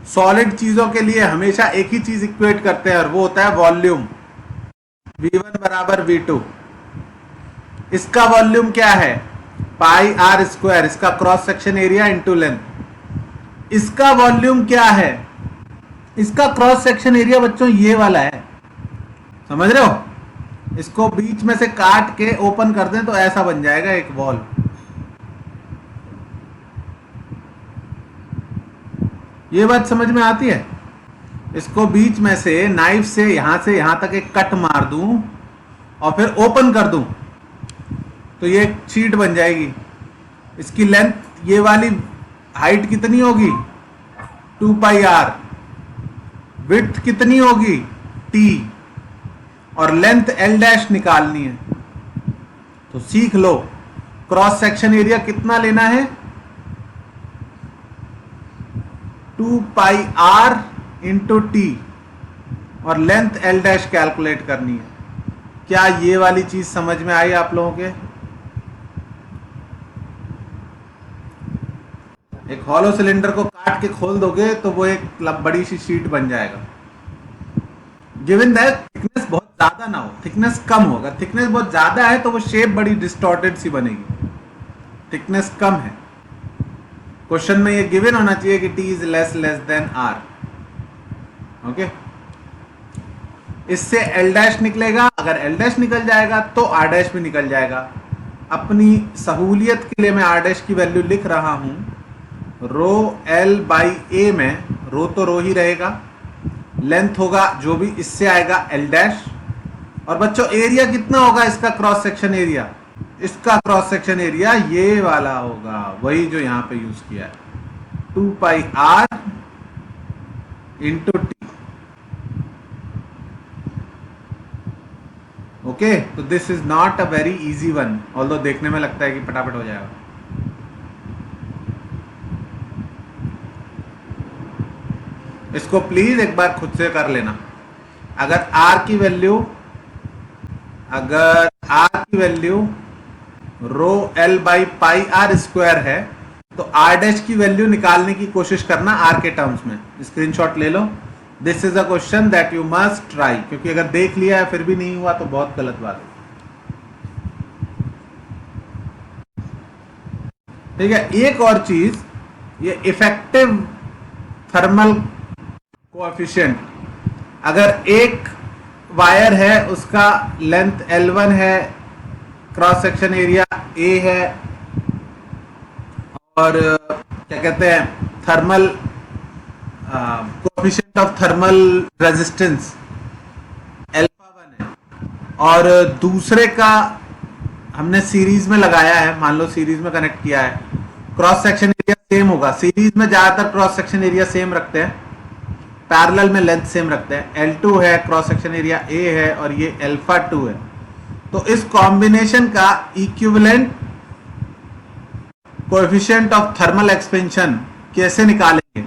सॉलिड चीजों के लिए हमेशा एक ही चीज इक्वेट करते हैं, और वो होता है वॉल्यूम। V1 बराबर V2। इसका वॉल्यूम क्या है? पाई आर स्क्वायर, इसका cross section area into length. इसका वॉल्यूम क्या है? इसका क्रॉस सेक्शन एरिया बच्चों ये वाला है, समझ रहे हो? इसको बीच में से काट के ओपन कर दें तो ऐसा बन जाएगा एक वॉल। ये बात समझ में आती है? इसको बीच में से नाइफ से यहां तक एक कट मार दूं और फिर ओपन कर दूं तो ये एक शीट बन जाएगी। इसकी लेंथ, ये वाली हाइट कितनी होगी? 2 पाई आर। विड्थ कितनी होगी? टी। और लेंथ एल डैश निकालनी है। तो सीख लो, क्रॉस सेक्शन एरिया कितना लेना है? 2 पाई आर इंटू टी, और लेंथ एल डैश कैलकुलेट करनी है। क्या ये वाली चीज समझ में आई आप लोगों के? एक हॉलो सिलेंडर को काट के खोल दोगे तो वो एक बड़ी सी शीट बन जाएगा। गिवन दैट थिकनेस बहुत ज्यादा ना हो, थिकनेस कम होगा। थिकनेस बहुत ज्यादा है तो वो शेप बड़ी डिस्टॉर्टेड सी बनेगी। थिकनेस कम है, क्वेश्चन में ये गिवन होना चाहिए कि T is less than R. Okay, इससे एल डैश निकलेगा, अगर एल डैश निकल जाएगा तो आर डैश भी निकल जाएगा। अपनी सहूलियत के लिए मैं आर डैश की वैल्यू लिख रहा हूं रो एल बाई ए में, रो तो रो ही रहेगा, लेंथ होगा जो भी इससे आएगा एल डैश। और बच्चों एरिया कितना होगा इसका, क्रॉस सेक्शन एरिया, इसका क्रॉस सेक्शन एरिया ये वाला होगा, वही जो यहां पे यूज किया है, 2 पाई आर इंटू टी। ओके, तो this is not a very easy one, although देखने में लगता है कि फटाफट हो जाएगा। इसको प्लीज एक बार खुद से कर लेना। अगर r की value rho L by pi R square है तो r डैश की वैल्यू निकालने की कोशिश करना r के टर्म्स में। स्क्रीनशॉट ले लो, this is a question that you must try, क्योंकि अगर देख लिया है फिर भी नहीं हुआ तो बहुत गलत बात है। ठीक है, एक और चीज, ये इफेक्टिव थर्मल कोएफिशिएंट, अगर एक वायर है उसका लेंथ L1 है, क्रॉस सेक्शन एरिया A है, और क्या कहते हैं thermal coefficient of thermal resistance alpha 1 है, और दूसरे का हमने सीरीज में लगाया है, मान लो सीरीज में कनेक्ट किया है, क्रॉस सेक्शन एरिया सेम होगा। सीरीज में ज्यादातर क्रॉस सेक्शन एरिया सेम रखते हैं, पैरेलल में लेंथ सेम रखते हैं। L2 है, क्रॉस सेक्शन एरिया A है, और ये अल्फा 2 है। तो इस कॉम्बिनेशन का equivalent coefficient of thermal expansion कैसे निकालेंगे?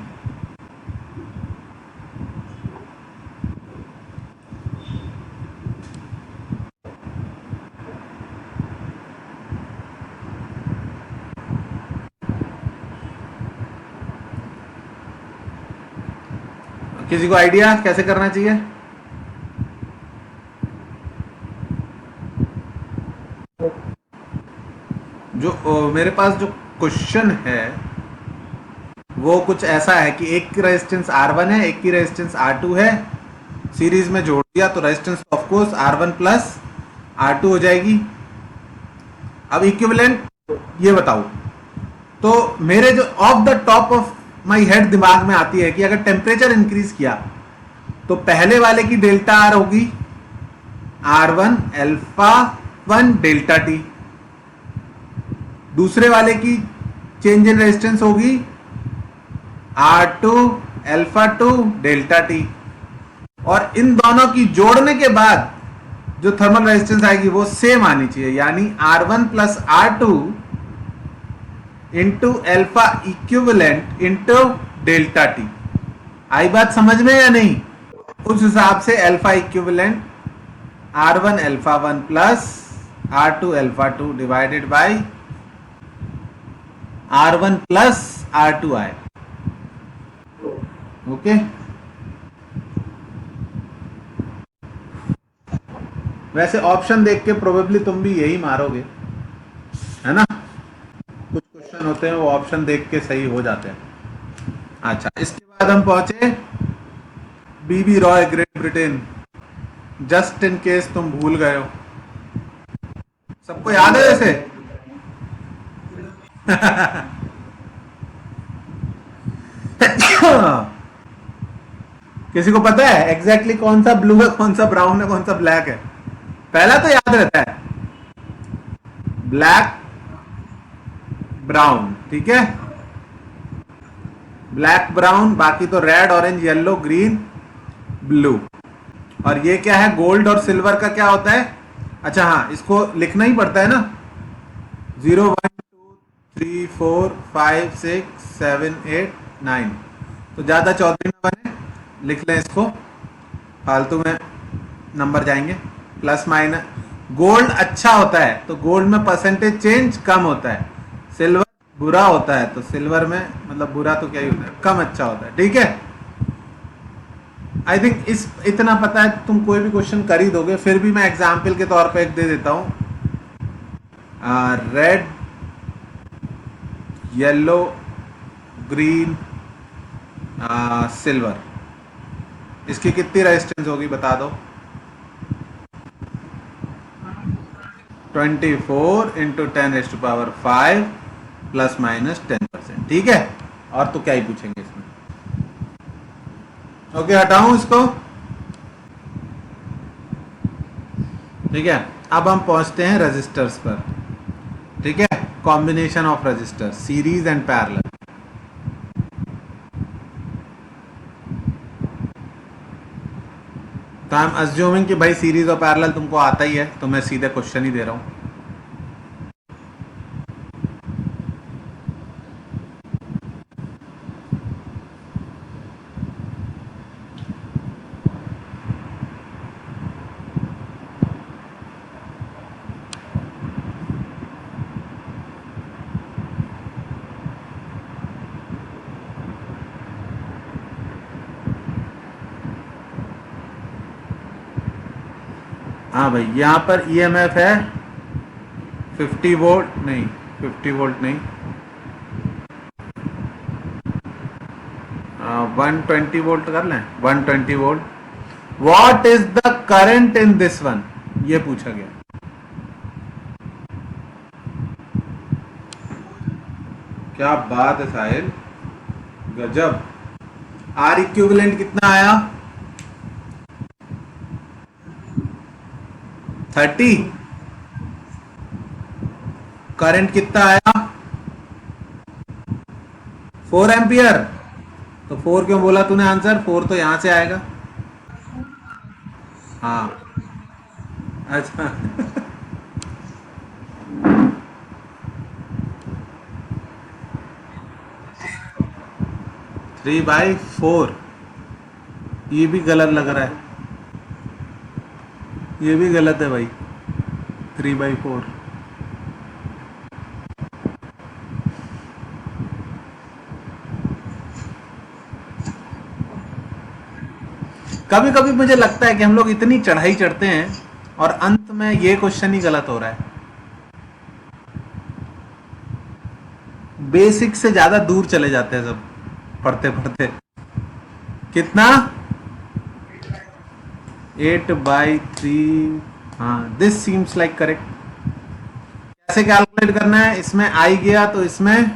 किसी को आइडिया कैसे करना चाहिए? जो मेरे पास जो क्वेश्चन है वो कुछ ऐसा है कि एक की रेजिस्टेंस R1 है, एक की रेजिस्टेंस R2 है, सीरीज में जोड़ दिया तो resistance of course R1 plus R2 हो जाएगी। अब इक्विवेलेंट ये बताओ, तो मेरे जो of the top of my head दिमाग में आती है कि अगर टेम्परेचर इंक्रीज किया तो पहले वाले की डेल्टा आर होगी R1 अल्फा 1 डेल्टा टी, दूसरे वाले की चेंज इन रेजिस्टेंस होगी R2 अल्फा 2 डेल्टा टी, और इन दोनों की जोड़ने के बाद जो थर्मल रेजिस्टेंस आएगी वो सेम आनी चाहिए, यानी R1 plus R2 into alpha equivalent into delta T. आई बात समझ में या नहीं? उस हिसाब से alpha equivalent R1 alpha 1 plus R2 alpha 2 divided by R1 plus R2 आए। ओके, वैसे ऑप्शन देख के प्रोबेबली तुम भी यही मारोगे, है ना? कुछ क्वेश्चन होते हैं वो ऑप्शन देख के सही हो जाते हैं। अच्छा, इसके बाद हम पहुंचे BB Roy Great Britain. Just in case तुम भूल गए हो, सबको याद है वैसे? किसी को पता है एग्जैक्टली कौन सा ब्लू है, कौन सा ब्राउन है, कौन सा ब्लैक है? पहला तो याद रहता है ब्लैक ब्राउन, ठीक है, ब्लैक ब्राउन, बाकी तो red orange yellow green blue. और ये क्या है, गोल्ड और सिल्वर का क्या होता है? अच्छा हाँ, इसको लिखना ही पड़ता है ना, 0 1 2 3 4 5 6 7 8 9, तो ज्यादा चौधरी न बने, लिख लें इसको, फालतू में नंबर जाएंगे। प्लस माइनस, गोल्ड अच्छा होता है तो गोल्ड में परसेंटेज चेंज कम होता है, सिल्वर बुरा होता है, तो सिल्वर में मतलब बुरा तो क्या ही होता है, कम अच्छा होता है, ठीक है। आई थिंक इस इतना पता है, तुम कोई भी क्वेश्चन कर ही दोगे, फिर भी मैं एग्जाम्पल के तौर पे एक दे देता हूँ। रेड, येलो, ग्रीन, सिल्वर, इसकी कितनी रेजिस्टेंस होगी बता दो। 24 इंटू 10⁵ प्लस माइनस 10%, ठीक है। और तो क्या ही पूछेंगे इसमें। ओके, हटाऊं इसको, ठीक है। अब हम पहुंचते हैं रजिस्टर्स पर, ठीक है। Combination of register, series and parallel. तो आई एम अज्यूमिंग कि भाई सीरीज और पैरेलल तुमको आता ही है, तो मैं सीधे क्वेश्चन ही दे रहा हूं। हाँ भाई, यहाँ पर ईएमएफ है 50 वोल्ट, नहीं 50 वोल्ट नहीं, 120 वोल्ट कर लें, 120 volt. What is the current in this one, ये पूछा गया। क्या बात है साहिल, गजब। आर इक्विवेलेंट कितना आया, 30। करंट कितना आया, 4 एम्पियर। तो 4 क्यों बोला तूने आंसर, 4 तो यहां से आएगा। हाँ, अच्छा। 3/4, ये भी गलत लग रहा है, ये भी गलत है भाई, 3/4। कभी कभी मुझे लगता है कि हम लोग इतनी चढ़ाई चढ़ते हैं और अंत में ये क्वेश्चन ही गलत हो रहा है। बेसिक से ज्यादा दूर चले जाते हैं सब पढ़ते पढ़ते। कितना, 8/3। हाँ, दिस सीम्स लाइक करेक्ट। कैसे कैलकुलेट करना है, इसमें आई गया तो इसमें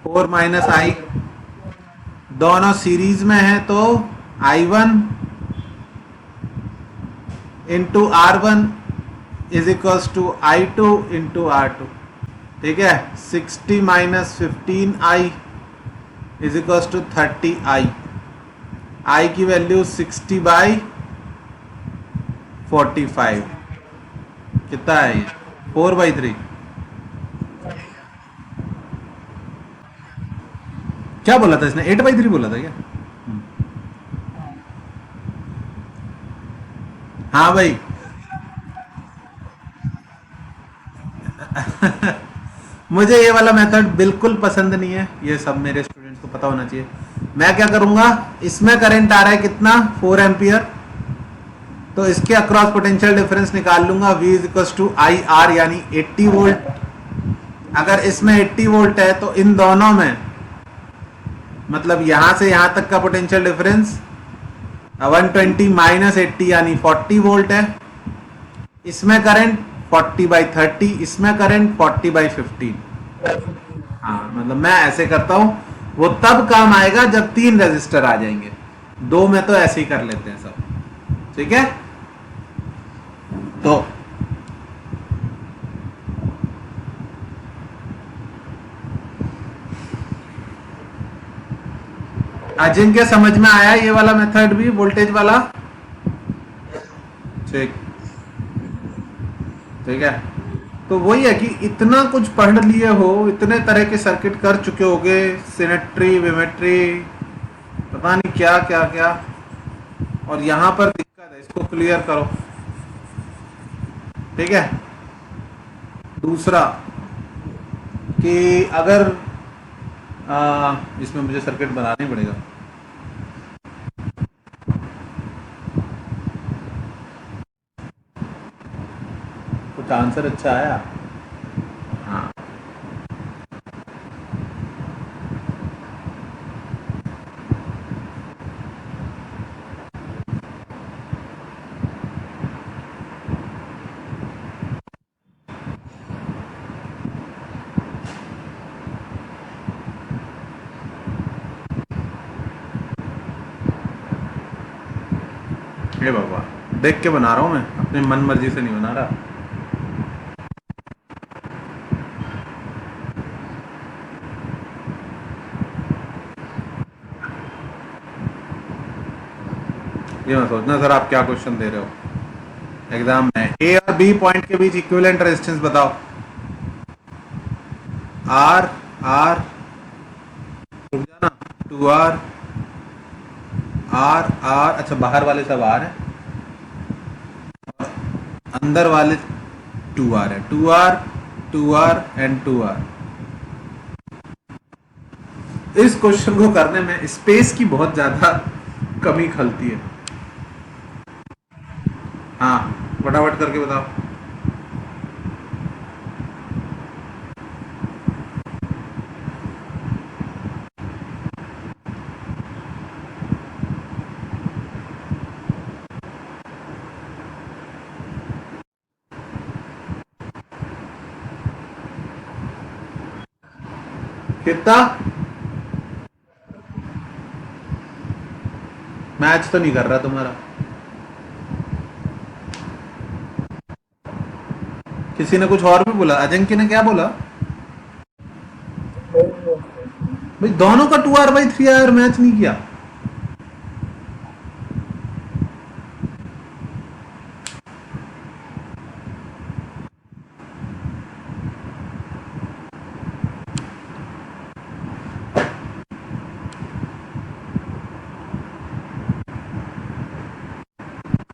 4 माइनस आई, दोनों सीरीज में है तो I1 into R1 is equals to I2 into R2, ठीक है। 60 minus 15I is equals to 30I। I की वैल्यू 60/45, कितना है ये, 4/3। क्या बोला था इसने, 8/3 बोला था क्या। हाँ भाई। मुझे ये वाला मेथड बिल्कुल पसंद नहीं है, ये सब मेरे स्टूडेंट्स को पता होना चाहिए। मैं क्या करूंगा, इसमें करंट आ रहा है कितना, 4 एम्पियर, तो इसके अक्रॉस पोटेंशियल डिफरेंस निकाल लूंगा, V is equal to IR यानी 80 वोल्ट। अगर इसमें 80 वोल्ट है तो इन दोनों में मतलब यहां से यहां तक का पोटेंशियल डिफरेंस 120 माइनस 80 यानी 40 वोल्ट है। इसमें करंट 40/30, इसमें करंट 40/15। हाँ, मतलब मैं ऐसे करता हूं, वो तब काम आएगा जब 3 रेजिस्टर आ जाएंगे, 2 में तो ऐसे ही कर लेते हैं सब, ठीक है। तो जिनके समझ में आया ये वाला मेथड भी, वोल्टेज वाला, ठीक, ठीक है। तो वही है कि इतना कुछ पढ़ लिए हो, इतने तरह के सर्किट कर चुके होगे, सिमेट्री, विमेट्री, पता नहीं क्या क्या क्या, और यहां पर दिक्कत है, इसको क्लियर करो, ठीक है। दूसरा, कि अगर इसमें मुझे सर्किट बनाना ही पड़ेगा। कुछ आंसर अच्छा आया? हाँ, ये बाबा देख के बना रहा हूँ मैं, अपनी मन मर्जी से नहीं बना रहा। ये मत सोचना सर आप क्या क्वेश्चन दे रहे हो एग्जाम में। ए और बी पॉइंट के बीच इक्विवेलेंट रेजिस्टेंस बताओ। आर आर रुक जाना, 2R आर आर, अच्छा बाहर वाले सब आर है, अंदर वाले 2R है, 2R 2R एंड 2R। इस क्वेश्चन को करने में स्पेस की बहुत ज्यादा कमी खलती है। हाँ फटाफट करके बताओ। कितना मैच तो नहीं कर रहा तुम्हारा? किसी ने कुछ और भी बोला, अजंक्य ने क्या बोला? भाई दोनों का 2R/3 और मैच नहीं किया।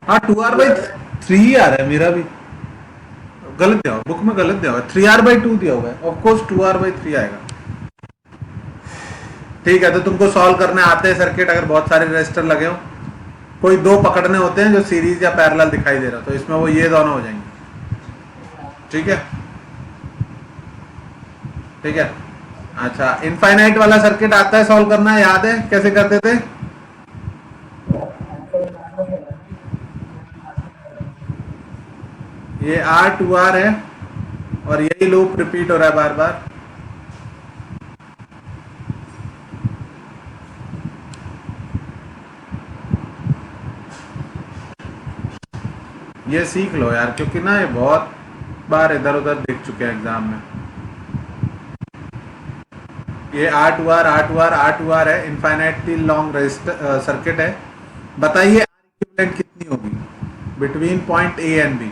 हाँ 2R/3 ही आ रहा है मेरा भी, गलत दिया बुक में, गलत दिया हुआ, 3R/2 दिया हुआ है। ऑफकोर्स 2R/3 आएगा। ठीक है, तो तुमको सॉल्व करने आते हैं सर्किट, अगर बहुत सारे रजिस्टर लगे हो, कोई दो पकड़ने होते हैं जो सीरीज या पैरेलल दिखाई दे रहा, तो इसमें वो ये दोनों हो जाएंगे। ठीक है, ठीक है। अच्छा इनफाइनाइट वाला सर्किट आता है सॉल्व करना, याद है कैसे करते थे? ये R 2R है और यही लूप रिपीट हो रहा है बार बार। ये सीख लो यार, क्योंकि ना ये बहुत बार इधर उधर देख चुके हैं एग्जाम में। ये R 2R R 2R R 2R है, इनफाइनाइटली लॉन्ग रेजिस्टर सर्किट है। बताइए R इक्विवेलेंट कितनी होगी between point A and B?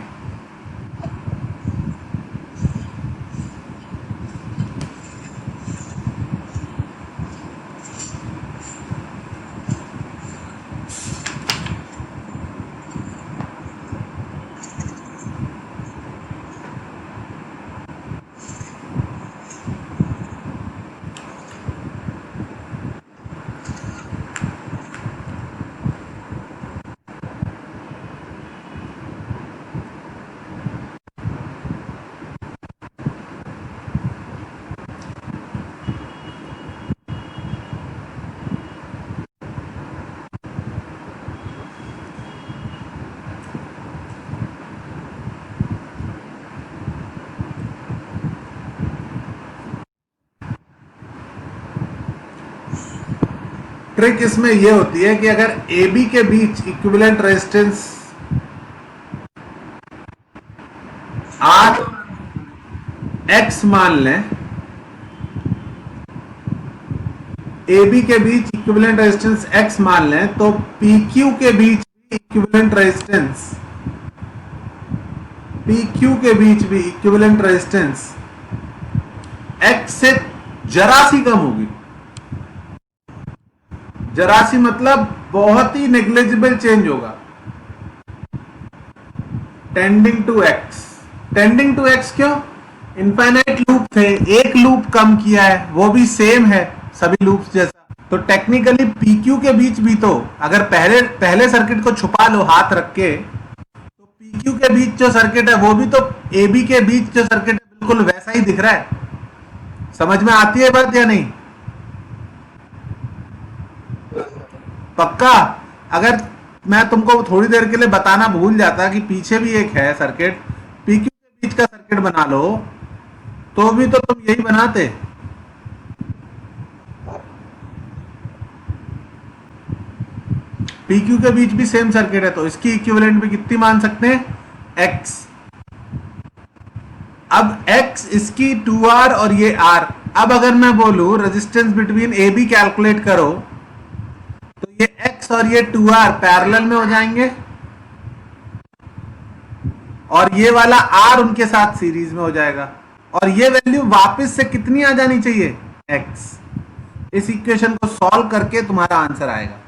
Trick इसमें यह होती है कि अगर ए बी के बीच इक्विवेलेंट रेजिस्टेंस आर एक्स मान लें, ए बी के बीच इक्विवेलेंट रेजिस्टेंस एक्स मान लें, तो पी क्यू के बीच भी इक्विवेलेंट रेजिस्टेंस, पी क्यू के बीच भी इक्विवेलेंट रेजिस्टेंस एक्स से जरा सी कम होगी। जरा सी मतलब बहुत ही नेग्लिजिबल चेंज होगा, tending to X. Tending to X क्यों? इनफाइनाइट लूप थे, एक लूप कम किया है, वो भी सेम है सभी लूप्स जैसा। तो टेक्निकली PQ के बीच भी तो अगर पहले सर्किट को छुपा लो हाथ रख के, तो PQ के बीच जो सर्किट है वो भी तो AB के बीच जो सर्किट है बिल्कुल वैसा ही दिख रहा है। समझ में आती है बात या नहीं? पक्का? अगर मैं तुमको थोड़ी देर के लिए बताना भूल जाता कि पीछे भी एक है सर्किट, PQ के बीच का सर्किट बना लो, तो भी तो तुम यही बनाते। PQ के बीच भी सेम सर्किट है, तो इसकी इक्विवेलेंट भी कितनी मान सकते हैं? X। अब X इसकी 2R और ये R। अब अगर मैं बोलूं रेजिस्टेंस बिटवीन AB कैलकुलेट करो, तो ये X और ये 2R पैरेलल में हो जाएंगे और ये वाला R उनके साथ सीरीज में हो जाएगा, और ये वैल्यू वापस से कितनी आ जानी चाहिए? X। इस इक्वेशन को सॉल्व करके तुम्हारा आंसर आएगा।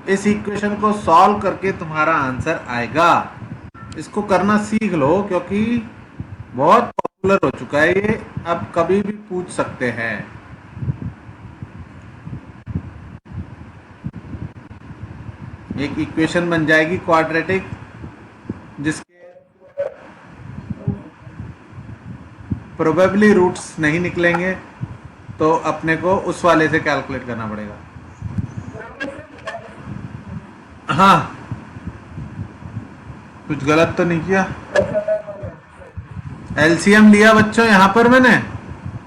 इस इक्वेशन को सॉल्व करके तुम्हारा आंसर आएगा। इसको करना सीख लो क्योंकि बहुत पॉपुलर हो चुका है ये, अब कभी भी पूछ सकते हैं। एक इक्वेशन बन जाएगी क्वाड्रेटिक जिसके प्रोबेबली रूट्स नहीं निकलेंगे, तो अपने को उस वाले से कैलकुलेट करना पड़ेगा। हाँ, कुछ गलत तो नहीं किया? एलसीएम लिया बच्चों यहाँ पर मैंने,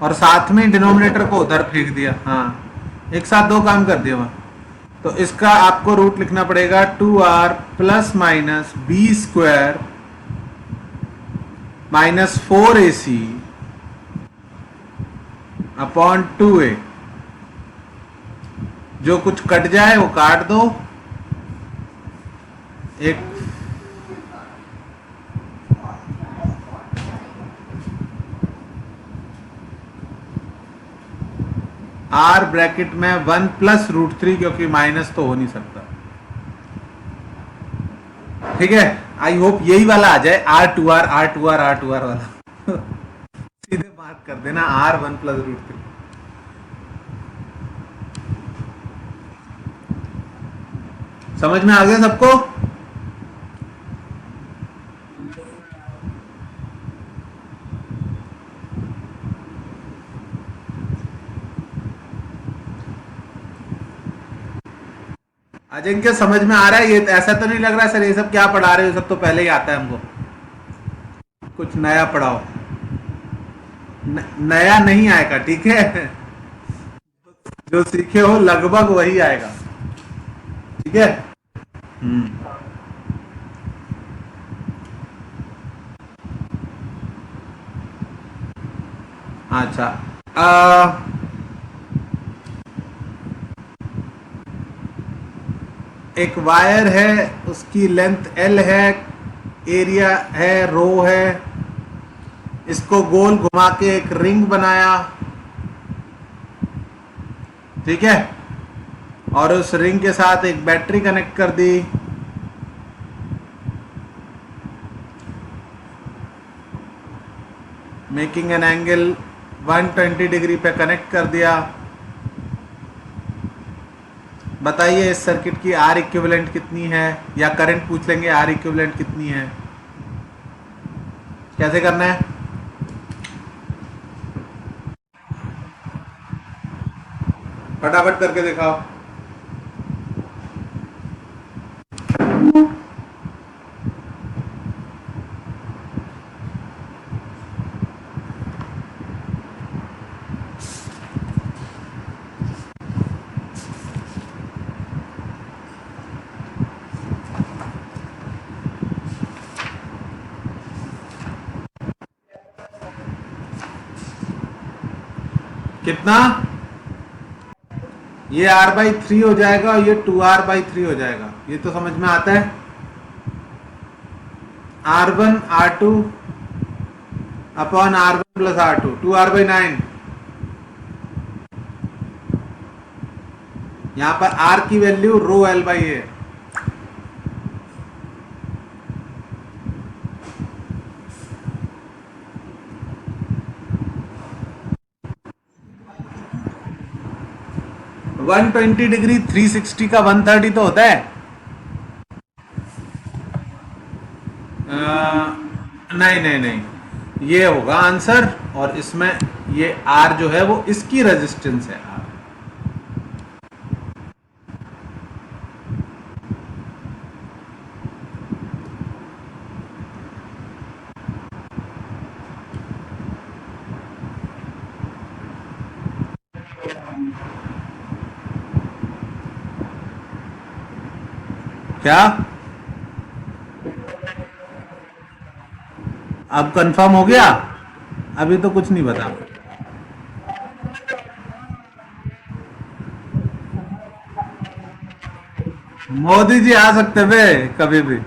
और साथ में डिनोमिनेटर को उधर फेंक दिया। हाँ, एक साथ दो काम कर दिया वहाँ। तो इसका आपको रूट लिखना पड़ेगा 2R plus minus B square minus 4AC upon 2A। जो कुछ कट जाए वो काट दो। एक R ब्रैकेट में 1 प्लस √3, क्योंकि माइनस तो हो नहीं सकता। ठीक है, आई होप यही वाला आ जाए, R2R R2R R2R वाला सीधे मार्क कर देना R 1 प्लस √3। समझ में आ गया सबको? अजिंक्य समझ में आ रहा है? ये ऐसा तो नहीं लग रहा सर ये सब क्या पढ़ा रहे हो, सब तो पहले ही आता है हमको, कुछ नया पढ़ाओ। नया नहीं आएगा, ठीक है? जो सीखे हो लगभग वही आएगा, ठीक है? अच्छा, एक वायर है, उसकी लेंथ L है, एरिया है रो है, इसको गोल घुमा के एक रिंग बनाया, ठीक है? और उस रिंग के साथ एक बैटरी कनेक्ट कर दी। मेकिंग एन एंगल 120 डिग्री पे कनेक्ट कर दिया। बताइए इस सर्किट की R इक्विवेलेंट कितनी है, या करंट पूछ लेंगे R इक्विवेलेंट कितनी है। कैसे करना है? फटाफट करके दिखाओ। कितना? ये R/3 हो जाएगा और ये 2R/3 हो जाएगा। ये तो समझ में आता है। R1 R2 upon R1 plus R2, 2R/9। यहां पर आर की value rho L by A. One 120 degree 360 का 130 तो होता है। नहीं नहीं नहीं, ये होगा आंसर, और इसमें ये आर जो है वो इसकी रेजिस्टेंस है आर। क्या अब कंफर्म हो गया? अभी तो कुछ नहीं बता। मोदी जी आ सकते थे कभी भी।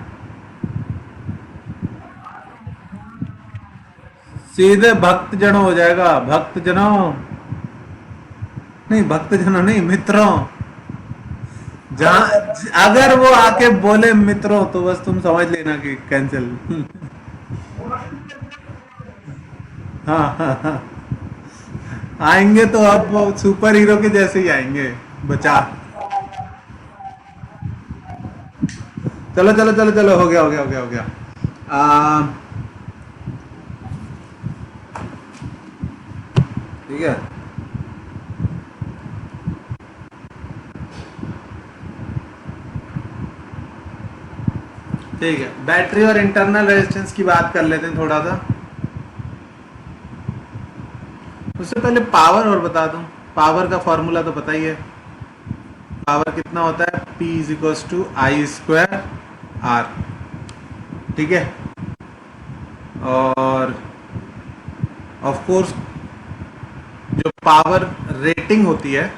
सीधे भक्त जनों हो जाएगा, भक्त जनों नहीं, भक्त जनों नहीं, मित्रों। जहां अगर वो आके बोले मित्रों तो बस तुम समझ लेना कि कैंसिल। हाँ हाँ हाँ, आएंगे तो अब वो सुपर हीरो के जैसे ही आएंगे। बचा। चलो चलो चलो चलो, हो गया हो गया हो गया हो गया। ठीक है। ठीक है, बैटरी और इंटरनल रेजिस्टेंस की बात कर लेते हैं थोड़ा सा। उससे पहले पावर और बता दूं। पावर का फॉर्मूला तो पता ही है। पावर कितना होता है? P is equals to I square R. ठीक है। और ऑफ कोर्स जो पावर रेटिंग होती है,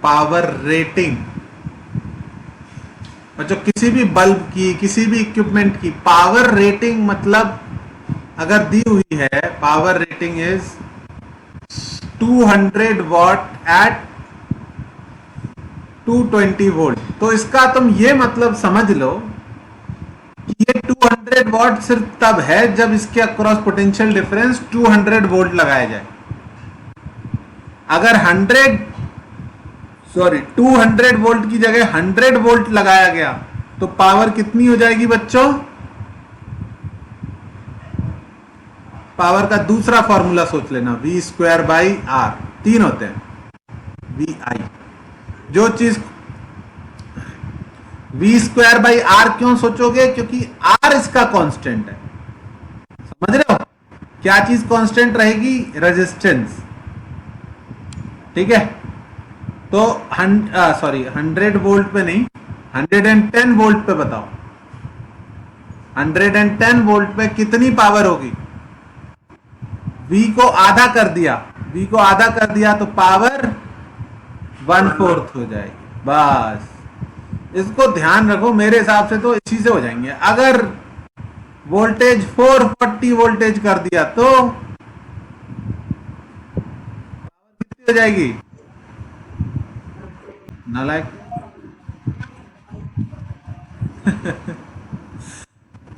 पावर रेटिंग जो किसी भी बल्ब की, किसी भी इक्विपमेंट की पावर रेटिंग, मतलब अगर दी हुई है power rating is 200 watt at 220 volt, तो इसका तुम ये मतलब समझ लो कि ये 200 वॉट सिर्फ तब है जब इसके अक्रॉस पोटेंशियल डिफरेंस 200 वोल्ट लगाया जाए। अगर 200 वोल्ट की जगह 100 वोल्ट लगाया गया तो पावर कितनी हो जाएगी बच्चों? पावर का दूसरा फॉर्मूला सोच लेना, वी स्क्वायर बाई आर। तीन होते हैं, वी आई। जो चीज वी स्क्वायर बाई आर क्यों सोचोगे? क्योंकि आर इसका कांस्टेंट है। समझ रहे हो? क्या चीज कांस्टेंट रहेगी? रेजिस्टेंस। ठीक है। तो 100 वोल्ट पे नहीं, 110 वोल्ट पे बताओ, 110 वोल्ट पे कितनी पावर होगी? V को आधा कर दिया, V को आधा कर दिया तो पावर 1/4 हो जाएगी। बस इसको ध्यान रखो। मेरे हिसाब से तो इसी से हो जाएंगे। अगर वोल्टेज 440 वोल्टेज कर दिया तो कितनी हो जाएगी? नालायक।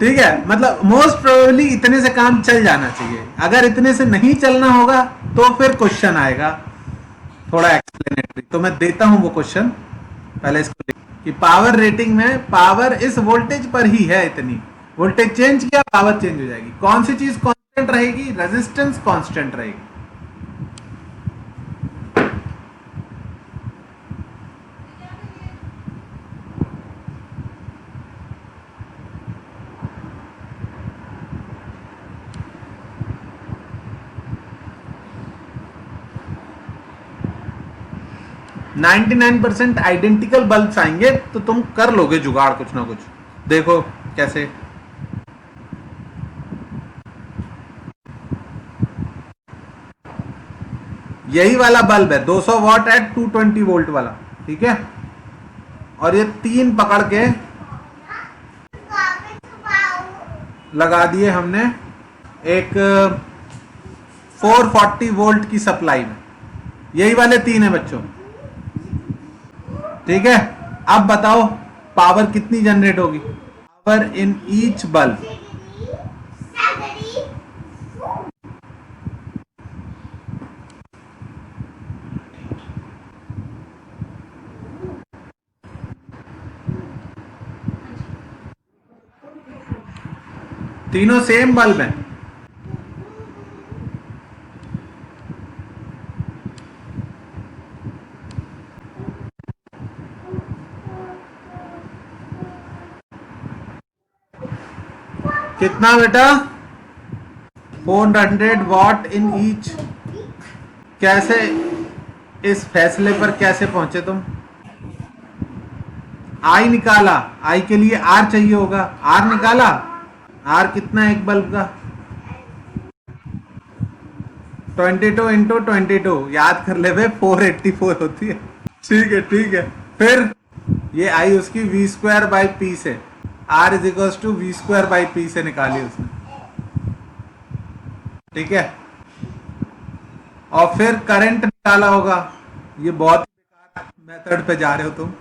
ठीक है, मतलब मोस्ट प्रोबेबली इतने से काम चल जाना चाहिए। अगर इतने से नहीं चलना होगा तो फिर क्वेश्चन आएगा थोड़ा एक्सप्लेनेटरी, तो मैं देता हूं वो क्वेश्चन। पहले इसको कि पावर रेटिंग में पावर इस वोल्टेज पर ही है, इतनी वोल्टेज चेंज किया पावर चेंज हो जाएगी। कौन सी चीज कांस्टेंट रहेगी? रेजिस्टेंस कांस्टेंट रहेगी। 99% आइडेंटिकल बल्ब्स आएंगे तो तुम कर लोगे जुगाड़ कुछ ना कुछ। देखो कैसे। यही वाला बल्ब है 200 वॉट एट 220 वोल्ट वाला। ठीक है। और ये तीन पकड़ के लगा दिए हमने एक 440 वोल्ट की सप्लाई में। यही वाले तीन है बच्चों। ठीक है, अब बताओ पावर कितनी जनरेट होगी, पावर इन ईच बल्ब। तीनों सेम बल्ब हैं। कितना बेटा, 400 वॉट इन ईच। कैसे, इस फैसले पर कैसे पहुंचे तुम? आई निकाला, आई के लिए आर चाहिए होगा, आर निकाला। आर कितना है एक बल्ब का? 22 इंटू 22, याद कर ले भाई, 484 होती है। ठीक है ठीक है, फिर ये आई उसकी वी स्क्वायर बाई पी से, R is equal to V square by P से निकाली उसने। ठीक है, और फिर करंट निकाला होगा। ये बहुत बेकार मेथड पे जा रहे हो तुम।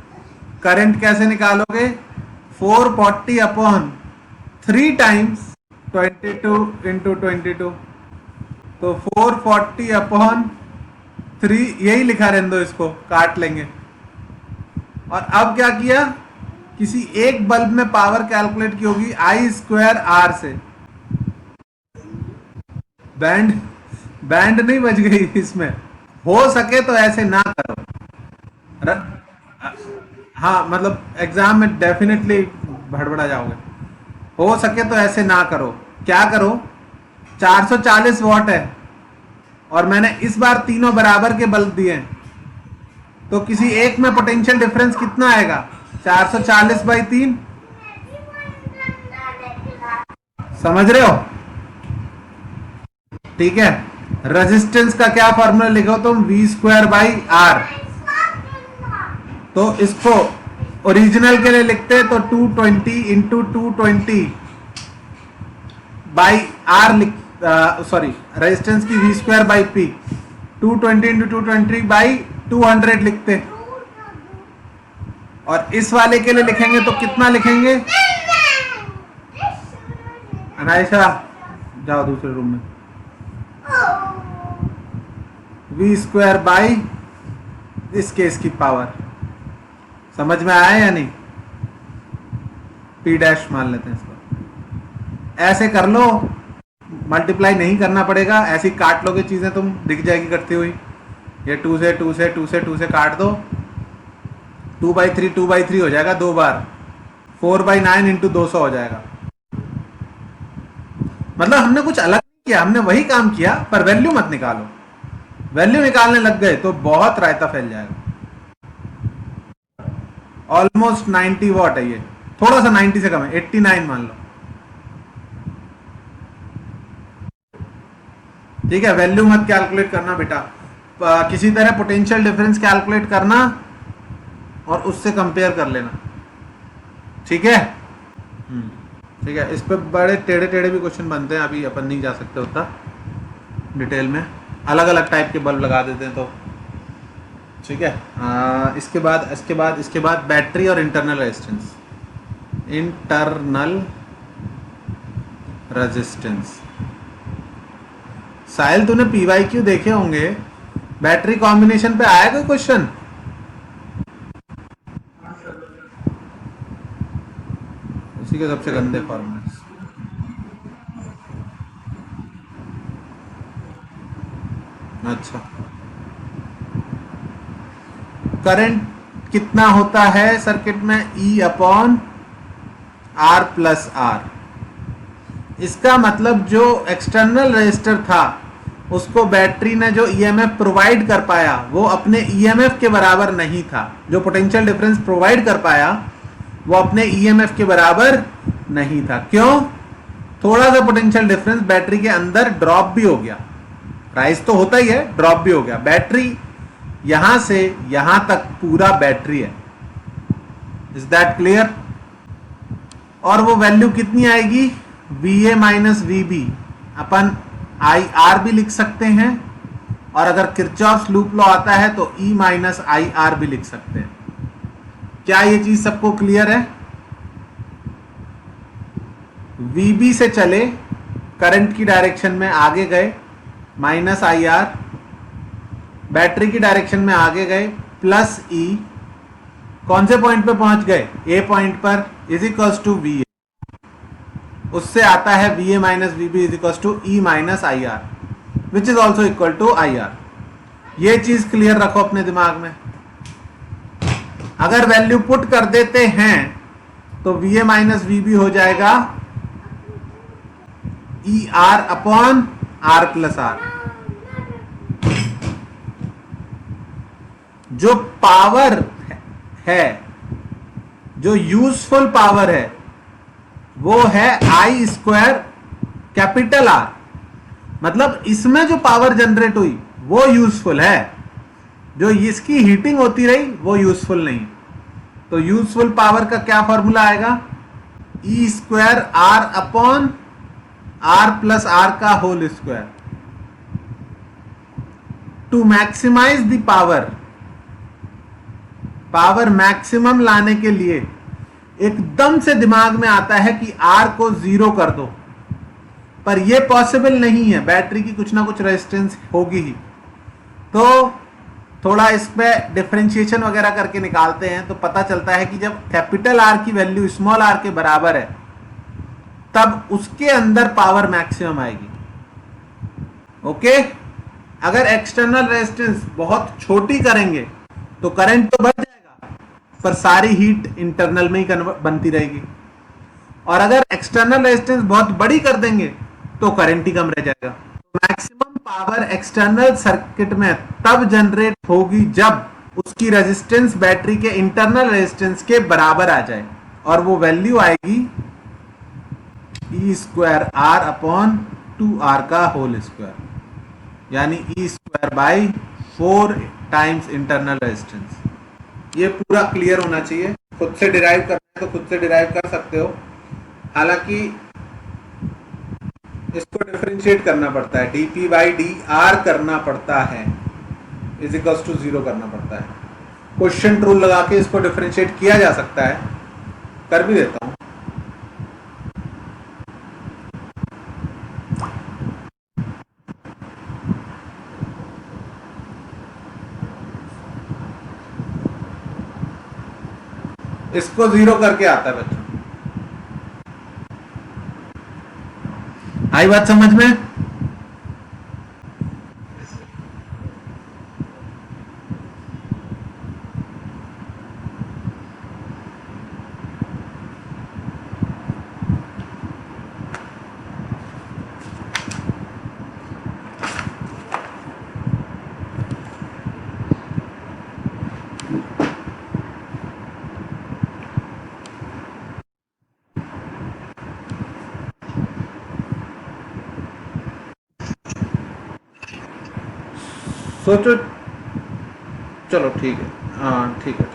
करंट कैसे निकालोगे? 440 अपॉन 3 टाइम्स 22 इंटू 22, तो 440 अपॉन 3, यही लिखा रहने दो, इसको काट लेंगे। और अब क्या किया, किसी एक बल्ब में पावर कैलकुलेट की होगी आई स्क्वायर आर से। बैंड नहीं बच गई इसमें। हो सके तो ऐसे ना करो। हाँ, मतलब एग्जाम में डेफिनेटली भड़बड़ा जाओगे। हो सके तो ऐसे ना करो। क्या करो, 440 वॉट है और मैंने इस बार तीनों बराबर के बल्ब दिए हैं, तो किसी एक में पोटेंशियल डिफरेंस कितना आएगा? 440 बाई 3। समझ रहे हो? ठीक है, रेजिस्टेंस का क्या फॉर्मूला लिखो तुम? V square by R. तो इसको ओरिजिनल के लिए लिखते तो 220 इंटू 220 बाई आर लिख, सॉरी, रेजिस्टेंस की V square by P, 220 into 220 by 200 लिखते। और इस वाले के लिए लिखेंगे तो कितना लिखेंगे? अनायशा जाओ दूसरे रूम में। वी स्क्वायर बाई इस केस की पावर। समझ में आया या नहीं? पी डैश मान लेते हैं इसको। ऐसे कर लो, मल्टीप्लाई नहीं करना पड़ेगा, ऐसी काट लोगे चीजें, तुम दिख जाएगी करती हुई। ये 2 से 2 से 2 से 2 से काट दो, 2/3 हो जाएगा 2 बार, 4/9 इंटू 200 हो जाएगा। मतलब हमने कुछ अलग नहीं किया, हमने वही काम किया, पर वैल्यू मत निकालो। वैल्यू निकालने लग गए तो बहुत रायता फैल जाएगा। ऑलमोस्ट 90 वॉट है ये, थोड़ा सा 90 से कम है, 89 मान लो। ठीक है, वैल्यू मत कैलकुलेट करना बेटा, किसी तरह पोटेंशियल डिफरेंस कैलकुलेट करना और उससे कंपेयर कर लेना। ठीक है, ठीक है। इस पे बड़े टेढ़े टेढ़े भी क्वेश्चन बनते हैं, अभी अपन नहीं जा सकते उतना डिटेल में, अलग अलग टाइप के बल्ब लगा देते हैं तो। ठीक है, इसके बाद बैटरी और इंटरनल रेजिस्टेंस। इंटरनल रेजिस्टेंस, साहिल तूने PYQ देखे होंगे, बैटरी कॉम्बिनेशन पे आया कोई क्वेश्चन? उसी के सबसे गंदे फॉर्मूले। अच्छा, करंट कितना होता है सर्किट में? E upon R plus R। इसका मतलब जो एक्सटर्नल रेजिस्टर था उसको बैटरी ने जो EMF प्रोवाइड कर पाया वो अपने EMF के बराबर नहीं था। जो पोटेंशियल डिफरेंस प्रोवाइड कर पाया वो अपने EMF के बराबर नहीं था। क्यों? थोड़ा सा पोटेंशियल डिफरेंस बैटरी के अंदर ड्रॉप भी हो गया, राइज तो होता ही है, ड्रॉप भी हो गया। बैटरी यहां से यहां तक पूरा बैटरी है। Is that clear? और वो वैल्यू कितनी आएगी? VA माइनस VB अपन IR भी लिख सकते हैं, और अगर किरचॉफ्स लूप लॉ आता है तो E माइनस IR भी लिख सकते हैं। क्या ये चीज सबको क्लियर है? VB से चले, करंट की डायरेक्शन में आगे गए माइनस IR, बैटरी की डायरेक्शन में आगे गए प्लस E, कौन से पॉइंट पे पहुंच गए? A पॉइंट पर, इज इक्वल्स टू VA, उससे आता है VA minus VB is equals to E minus IR which is also equal to IR। ये चीज क्लियर रखो अपने दिमाग में। अगर वैल्यू पुट कर देते हैं तो VA माइनस VB हो जाएगा ER upon R plus R। जो पावर है, जो यूजफुल पावर है, वो है I स्क्वायर कैपिटल R। मतलब इसमें जो पावर जनरेट हुई वो यूजफुल है, जो इसकी हीटिंग होती रही वो यूजफुल नहीं। तो यूजफुल पावर का क्या फॉर्मूला आएगा? E square R upon R plus R का whole square. To maximize the power, power maximum लाने के लिए एकदम से दिमाग में आता है कि R को 0 कर दो, पर यह पॉसिबल नहीं है, बैटरी की कुछ ना कुछ रेजिस्टेंस होगी ही। तो थोड़ा इस पे डिफरेंशिएशन वगैरह करके निकालते हैं तो पता चलता है कि जब कैपिटल R की वैल्यू स्मॉल r के बराबर है तब उसके अंदर पावर मैक्सिमम आएगी। ओके, अगर एक्सटर्नल रेजिस्टेंस बहुत छोटी करेंगे तो करंट तो बढ़ जाएगा, पर सारी हीट इंटरनल में ही बनती रहेगी। और अगर एक्सटर्नल रेजिस्टेंस बहुत बड़ी कर देंगे तो करंट ही कम रह जाएगा। मैक्सिमम पावर एक्सटर्नल सर्किट में तब जनरेट होगी जब उसकी रेजिस्टेंस बैटरी के इंटरनल रेजिस्टेंस के बराबर आ जाए, और वो वैल्यू आएगी E square R upon 2R का होल स्क्वायर, यानी E square by 4 times internal resistance. ये पूरा क्लियर होना चाहिए। खुद से डिराइव करना है तो खुद से डिराइव कर सकते हो, हालांकि इसको डिफरेंशिएट करना पड़ता है, dP बाई dR करना पड़ता है, इज इक्वल्स टू 0 करना पड़ता है। क्वेश्चन रूल लगा के इसको डिफरेंशिएट किया जा सकता है, कर भी देता हूं। इसको 0 करके आता है बच्चों, आई बात समझ में? सोचो, चलो ठीक है, हाँ ठीक है,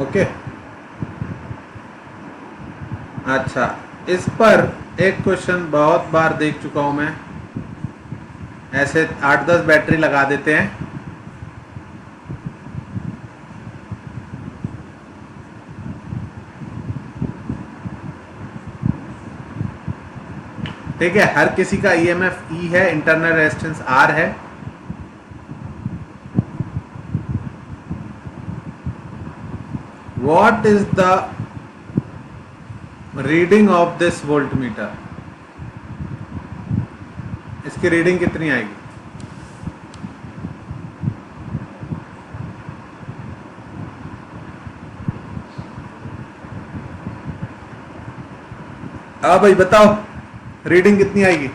ओके। अच्छा, इस पर एक क्वेश्चन बहुत बार देख चुका हूं मैं, ऐसे 8-10 बैटरी लगा देते हैं, ठीक है। हर किसी का EMF E है, इंटरनल रेजिस्टेंस R है। What is the reading of this voltmeter? इसकी रीडिंग कितनी आएगी? भाई बताओ, रीडिंग कितनी आएगी?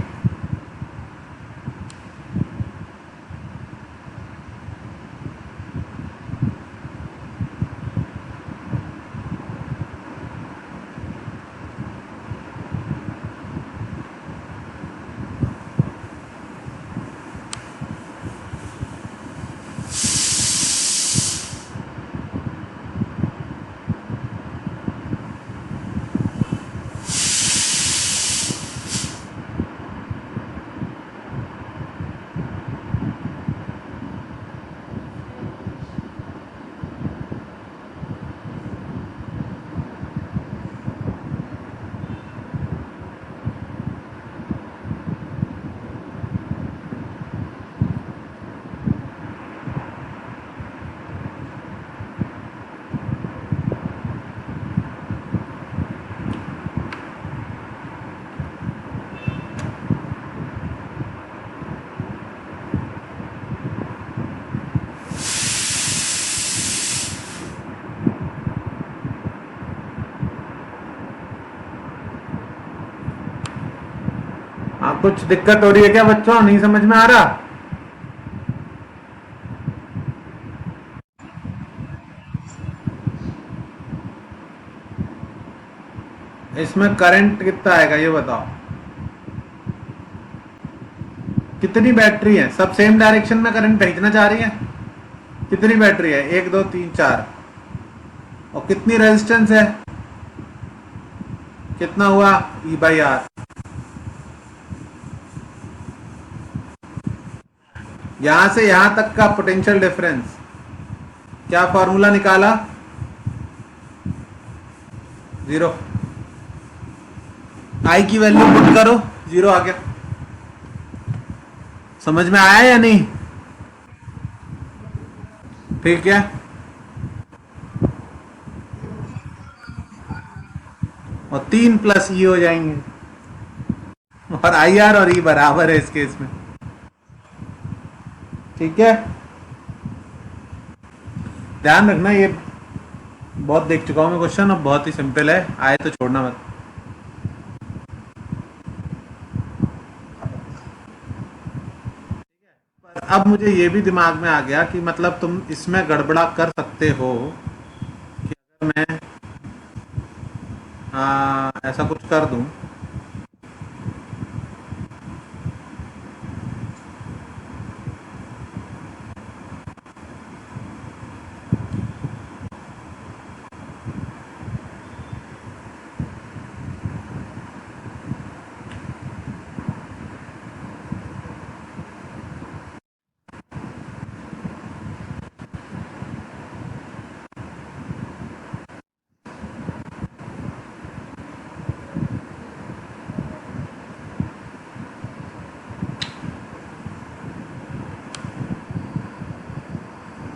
हाँ, कुछ दिक्कत हो रही है क्या बच्चों? नहीं समझ में आ रहा? इसमें करंट कितना आएगा ये बताओ। कितनी बैटरी है? सब सेम डायरेक्शन में करंट भेजना चाह रही है? कितनी बैटरी है? 1 2 3 4। और कितनी रेजिस्टेंस है? कितना हुआ? E/R। यहां से यहां तक का पोटेंशियल डिफरेंस, क्या फॉर्मूला निकाला? 0। आई की वैल्यू पुट करो, 0 आ गया। समझ में आया या नहीं? ठीक है। और 3 प्लस ई हो जाएंगे, और IR और ई बराबर है इस केस में। ठीक है, ध्यान रखना, ये बहुत देख चुका हूं मैं क्वेश्चन, अब बहुत ही सिंपल है, आए तो छोड़ना मत। पर अब मुझे ये भी दिमाग में आ गया कि मतलब तुम इसमें गड़बड़ा कर सकते हो कि अगर मैं ऐसा कुछ कर दूं।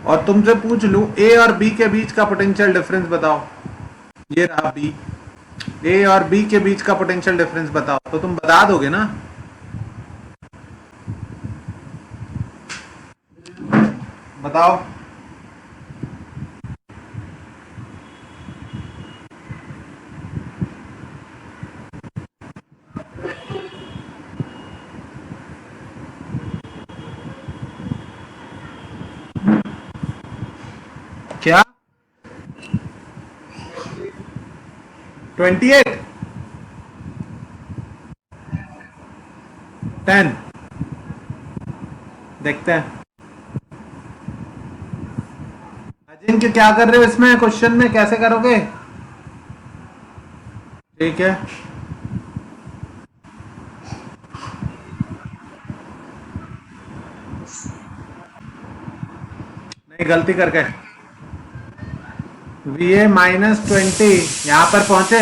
और तुमसे पूछ लूं ए और बी के बीच का पोटेंशियल डिफरेंस बताओ। ये रहा बी, ए और बी के बीच का पोटेंशियल डिफरेंस बताओ, तो तुम बता दोगे ना? बताओ। क्या? 28? 10? देखते हैं। अजिंक्य क्या कर रहे हो इसमें क्वेश्चन में, कैसे करोगे? ठीक है, नहीं गलती करके VA -20 यहां पर पहुंचे,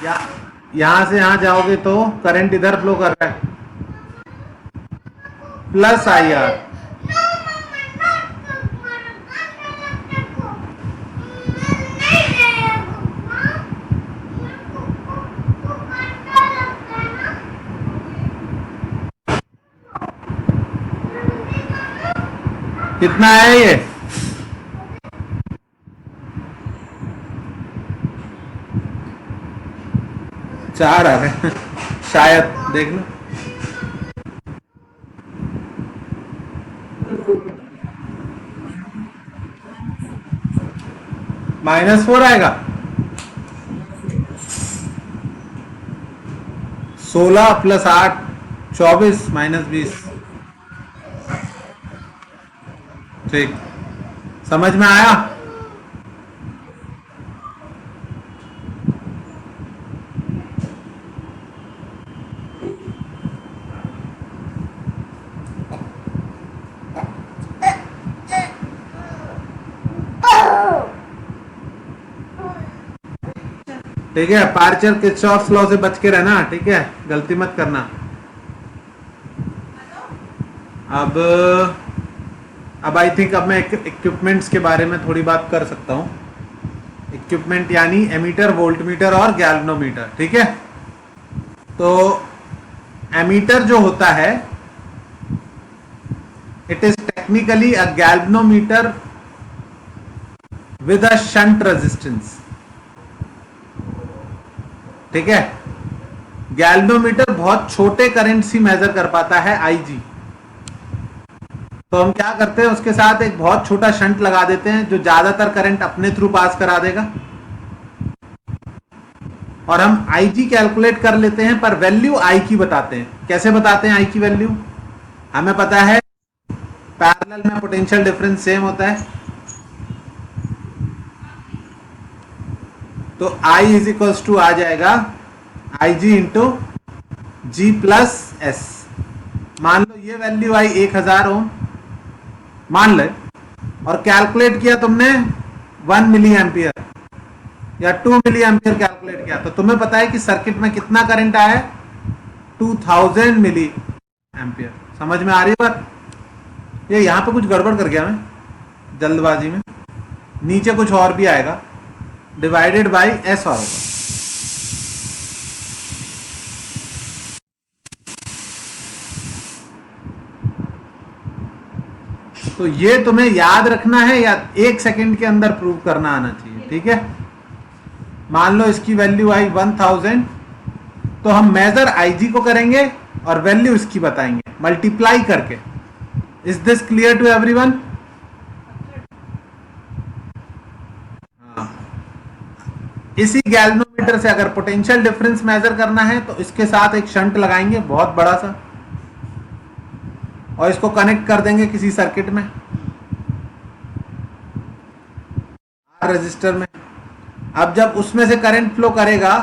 या यहां से यहां जाओगे तो करंट इधर फ्लो कर रहा है, प्लस IR। कितना है ये? 4 आ गए शायद, देख लो। -4 आएगा। 16 + 8 24 -20। ठीक, समझ में आया? ठीक है, पार्शियल किरचॉफ लॉ से बच के रहना, ठीक है, गलती मत करना। अब आई थिंक अब मैं इक्विपमेंट्स के बारे में थोड़ी बात कर सकता हूँ। इक्विपमेंट यानी एमीटर, वोल्टमीटर और गैल्वेनोमीटर। ठीक है, तो एमीटर जो होता है, it is technically a galvanometer with a shunt resistance. ठीक है, गैल्वेनोमीटर बहुत छोटे करंट्स ही मेजर कर पाता है, आईजी। तो हम क्या करते हैं, उसके साथ एक बहुत छोटा शंट लगा देते हैं जो ज्यादातर करंट अपने थ्रू पास करा देगा, और हम आईजी कैलकुलेट कर लेते हैं, पर वैल्यू आई की बताते हैं। कैसे बताते हैं आई की वैल्यू? हमें पता है पैरेलल में पोटेंशियल डिफरेंस सेम होता है, तो I इज इक्वल्स टू आ जाएगा आई G into G plus S. मान लो ये वैल्यू आई 1000 ओम मान ले, और कैलकुलेट किया तुमने 1 मिली एम्पियर या 2 मिली एम्पियर कैलकुलेट किया, तो तुम्हें पता है कि सर्किट में कितना करंट आया है, 2000 मिली एम्पियर। समझ में आ रही है बात? ये यहां पे कुछ गड़बड़ कर गया मैं जल्दबाजी में, नीचे कुछ और भी आएगा, डिवाइडेड बाई एस और होगा। तो ये तुम्हें याद रखना है या 1 सेकंड के अंदर प्रूव करना आना चाहिए, ठीक है? मान लो इसकी वैल्यू आई 1000, तो हम मेजर आईजी को करेंगे और वैल्यू इसकी बताएंगे मल्टीप्लाई करके। Is this clear to everyone? इसी गैल्वेनोमीटर से अगर पोटेंशियल डिफरेंस मेजर करना है तो इसके साथ एक शंट लगाएंगे बहुत बड़ा सा, और इसको कनेक्ट कर देंगे किसी सर्किट में, रेजिस्टर में। अब जब उसमें से करंट फ्लो करेगा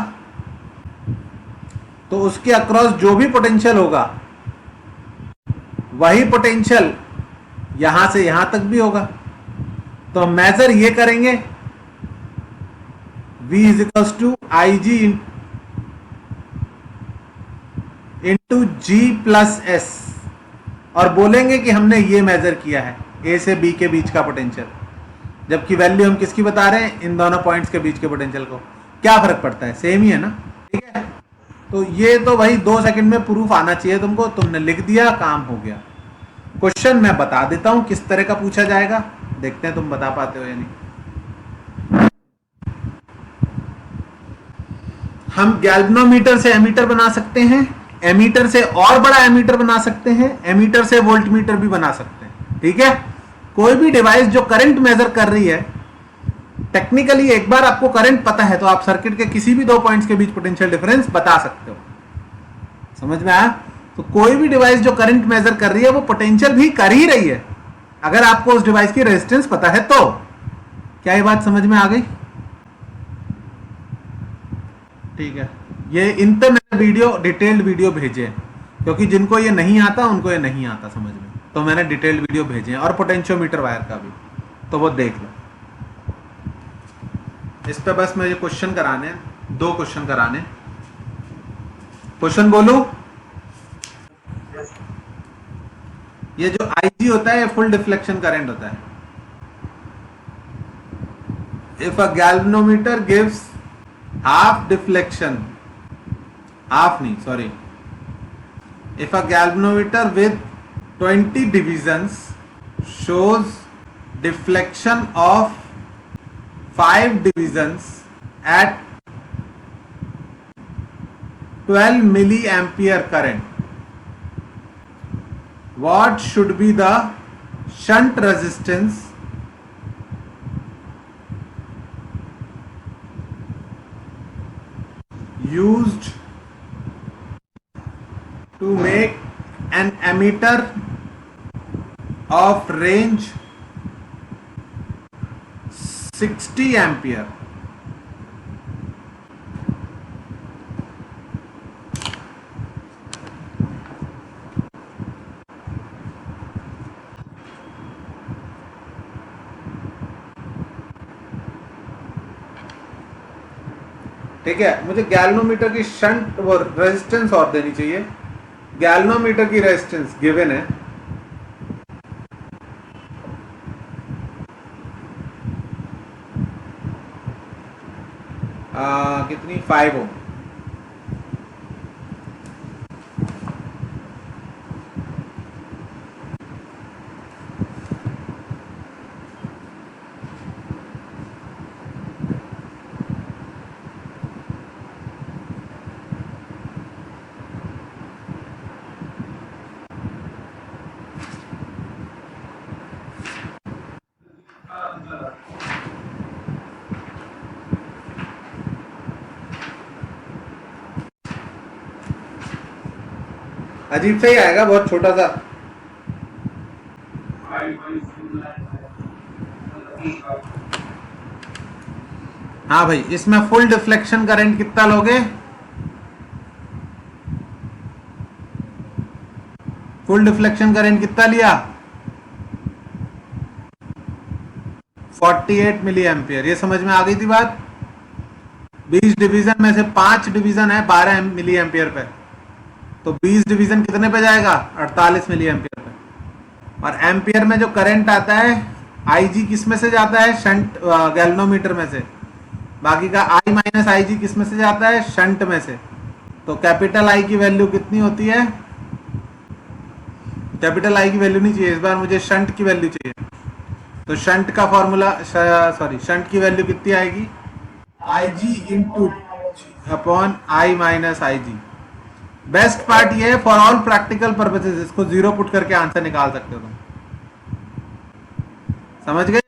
तो उसके अक्रॉस जो भी पोटेंशियल होगा वही पोटेंशियल यहां से यहां तक भी होगा। तो हम मेजर ये करेंगे, V is equals to I G into G plus S, और बोलेंगे कि हमने ये मेजर किया है A से B के बीच का पोटेंशियल, जबकि वैल्यू हम किसकी बता रहे हैं, इन दोनों पॉइंट्स के बीच के पोटेंशियल को। क्या फर्क पड़ता है, सेम ही है ना, ठीक है? तो ये तो भाई 2 सेकंड में प्रूफ आना चाहिए तुमको, तुमने लिख दिया, काम हो गया। क्वेश्चन मैं बता देता हूं किस तरह का पूछा जाएगा, देखते हैं तुम बता पाते हो या नहीं। हम गैल्वेनोमीटर से एमीटर बना सकते हैं, एमीटर से और बड़ा एमीटर बना सकते हैं, एमीटर से वोल्टमीटर भी बना सकते हैं, ठीक है? कोई भी डिवाइस जो करंट मेजर कर रही है, टेक्निकली एक बार आपको करंट पता है तो आप सर्किट के किसी भी 2 पॉइंट्स के बीच पोटेंशियल डिफरेंस बता सकते हो। समझ में आया? तो कोई भी डिवाइस जो करंट मेजर कर रही है वो पोटेंशियल भी कर ही रही है, अगर आपको उस डिवाइस की रेजिस्टेंस पता है तो। क्या ये बात समझ में आ गई? ठीक है, ये इन पे मैंने वीडियो, डिटेल्ड वीडियो भेजे हैं, क्योंकि जिनको ये नहीं आता उनको ये नहीं आता समझ में, तो मैंने डिटेल्ड वीडियो भेजे हैं, और पोटेंशियोमीटर वायर का भी, तो वो देख लो। इस पे बस मुझे क्वेश्चन कराने, 2 क्वेश्चन कराने। क्वेश्चन बोलूं? ये जो आईजी होता है ये फुल डिफ्लेक्शन करंट होता है। If a galvanometer gives half deflection, half नहीं, sorry, if a galvanometer with 20 divisions shows deflection of 5 divisions at 12 milliampere current, what should be the shunt resistance used to make an emitter of range 60 ampere? ठीक है, मुझे galvanometer की shunt वो resistance और देनी चाहिए। Galvanometer की resistance given है, कितनी, 5 ओम। अजीब सा ही आएगा, बहुत छोटा सा। हाँ भाई, इसमें फुल डिफ्लेक्शन करंट कितना लोगे? फुल डिफ्लेक्शन करंट कितना लिया? 48 मिली एम्पियर। ये समझ में आ गई थी बात? 20 डिवीजन में से 5 डिवीजन है 12 मिली एम्पियर पे, तो 20 डिवीजन कितने पे जाएगा? 48 मिली एम्पियर पे। और एम्पियर में जो करंट आता है, आईजी किस में से जाता है? शंट गैल्वेनोमीटर में से। बाकी का आई माइनस आई जी किस में से जाता है? शंट में से। तो कैपिटल आई की वैल्यू कितनी होती है? कैपिटल आई की वैल्यू नहीं चाहिए इस बार, मुझे शंट की वैल्यू चाहिए। तो शंट का फॉर्मूला, सॉरी, शंट की वैल्यू कितनी आएगी? I G into upon I minus I G. Best part ये है, फॉर ऑल प्रैक्टिकल पर्पसेस इसको जीरो पुट करके आंसर निकाल सकते हो तुम। समझ गए?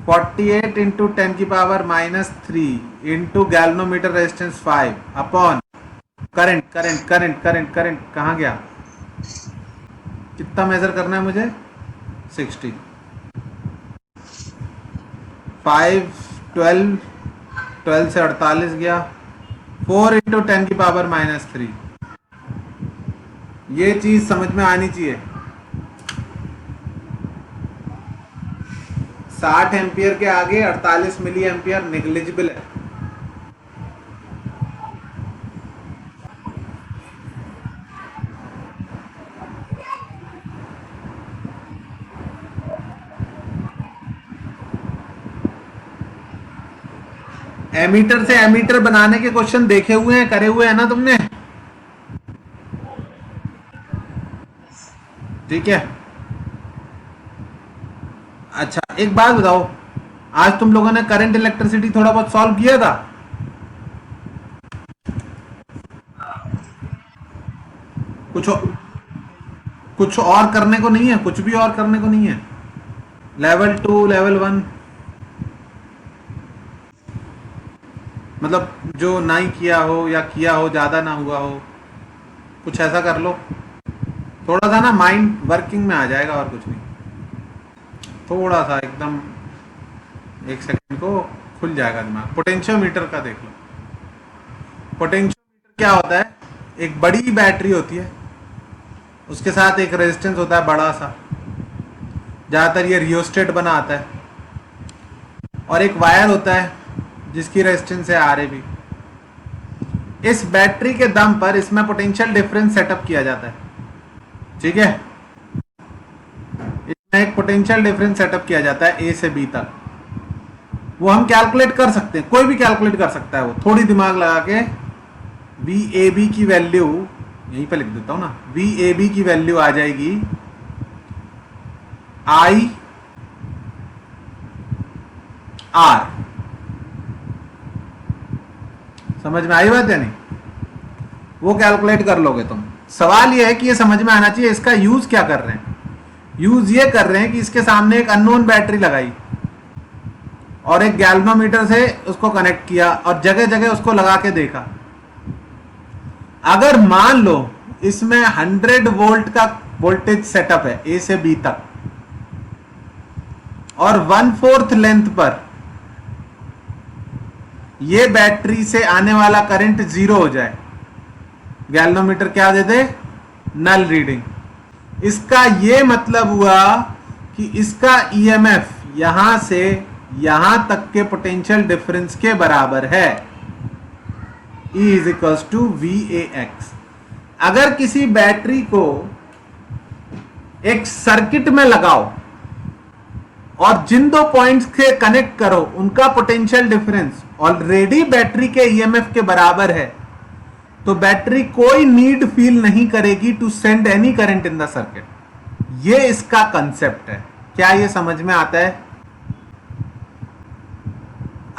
48 इंटू 10 की power minus 3 into galvanometer resistance 5 upon current current current current current कहाँ गया? कितना मेजर करना है मुझे? 60। 5 12 12 से 48 गया। 4 इंटू 10 की पावर माइनस 3। ये चीज समझ में आनी चाहिए। 60 एम्पियर के आगे 48 मिली एम्पियर नेग्लिजिबल है। एमीटर से एमीटर बनाने के क्वेश्चन देखे हुए हैं, करे हुए हैं ना तुमने? ठीक है। अच्छा, एक बात बताओ, आज तुम लोगों ने करंट इलेक्ट्रिसिटी थोड़ा बहुत सॉल्व किया था? कुछ और करने को नहीं है? कुछ भी और करने को नहीं है? लेवल 2 लेवल 1 मतलब जो नहीं किया हो या किया हो, ज्यादा ना हुआ हो, कुछ ऐसा कर लो। थोड़ा सा ना माइंड वर्किंग में आ जाएगा, और कुछ नहीं। थोड़ा सा एकदम 1 सेकंड को खुल जाएगा दिमाग। पोटेंशियोमीटर का देख लो। पोटेंशियोमीटर क्या होता है? एक बड़ी बैटरी होती है, उसके साथ एक रेजिस्टेंस होता है बड़ा सा, ज्यादातर ये रियोस्टेट बना आता है, और एक वायर होता है जिसकी रेजिस्टेंस है आर ए बी। इस बैटरी के दम पर इसमें पोटेंशियल डिफरेंस सेटअप किया जाता है। ठीक है, इसमें एक पोटेंशियल डिफरेंस सेटअप किया जाता है ए से बी तक। वो हम कैलकुलेट कर सकते हैं, कोई भी कैलकुलेट कर सकता है वो, थोड़ी दिमाग लगा के। वी ए बी की वैल्यू यहीं पे लिख देता हूं ना, वी ए बी की वैल्यू आ जाएगी आई आर। समझ में आई बात या नहीं? वो कैलकुलेट कर लोगे तुम। सवाल ये है कि ये समझ में आना चाहिए इसका यूज क्या कर रहे हैं। यूज ये कर रहे हैं कि इसके सामने एक अननोन बैटरी लगाई और एक गैल्वेनोमीटर से उसको कनेक्ट किया और जगह जगह उसको लगा के देखा। अगर मान लो इसमें 100 वोल्ट का वोल्टेज सेटअप है ए से बी तक, और 1/4 लेंथ पर ये बैटरी से आने वाला करंट 0 हो जाए, गैल्वेनोमीटर क्या दे दे? नल रीडिंग। इसका ये मतलब हुआ कि इसका ईएमएफ यहां से यहां तक के पोटेंशियल डिफरेंस के बराबर है। E is equals to VAX। अगर किसी बैटरी को एक सर्किट में लगाओ और जिन दो पॉइंट्स के कनेक्ट करो उनका पोटेंशियल डिफरेंस ऑलरेडी बैटरी के ईएमएफ के बराबर है, तो बैटरी कोई नीड फील नहीं करेगी to send any current in the circuit. ये इसका कंसेप्ट है। क्या ये समझ में आता है?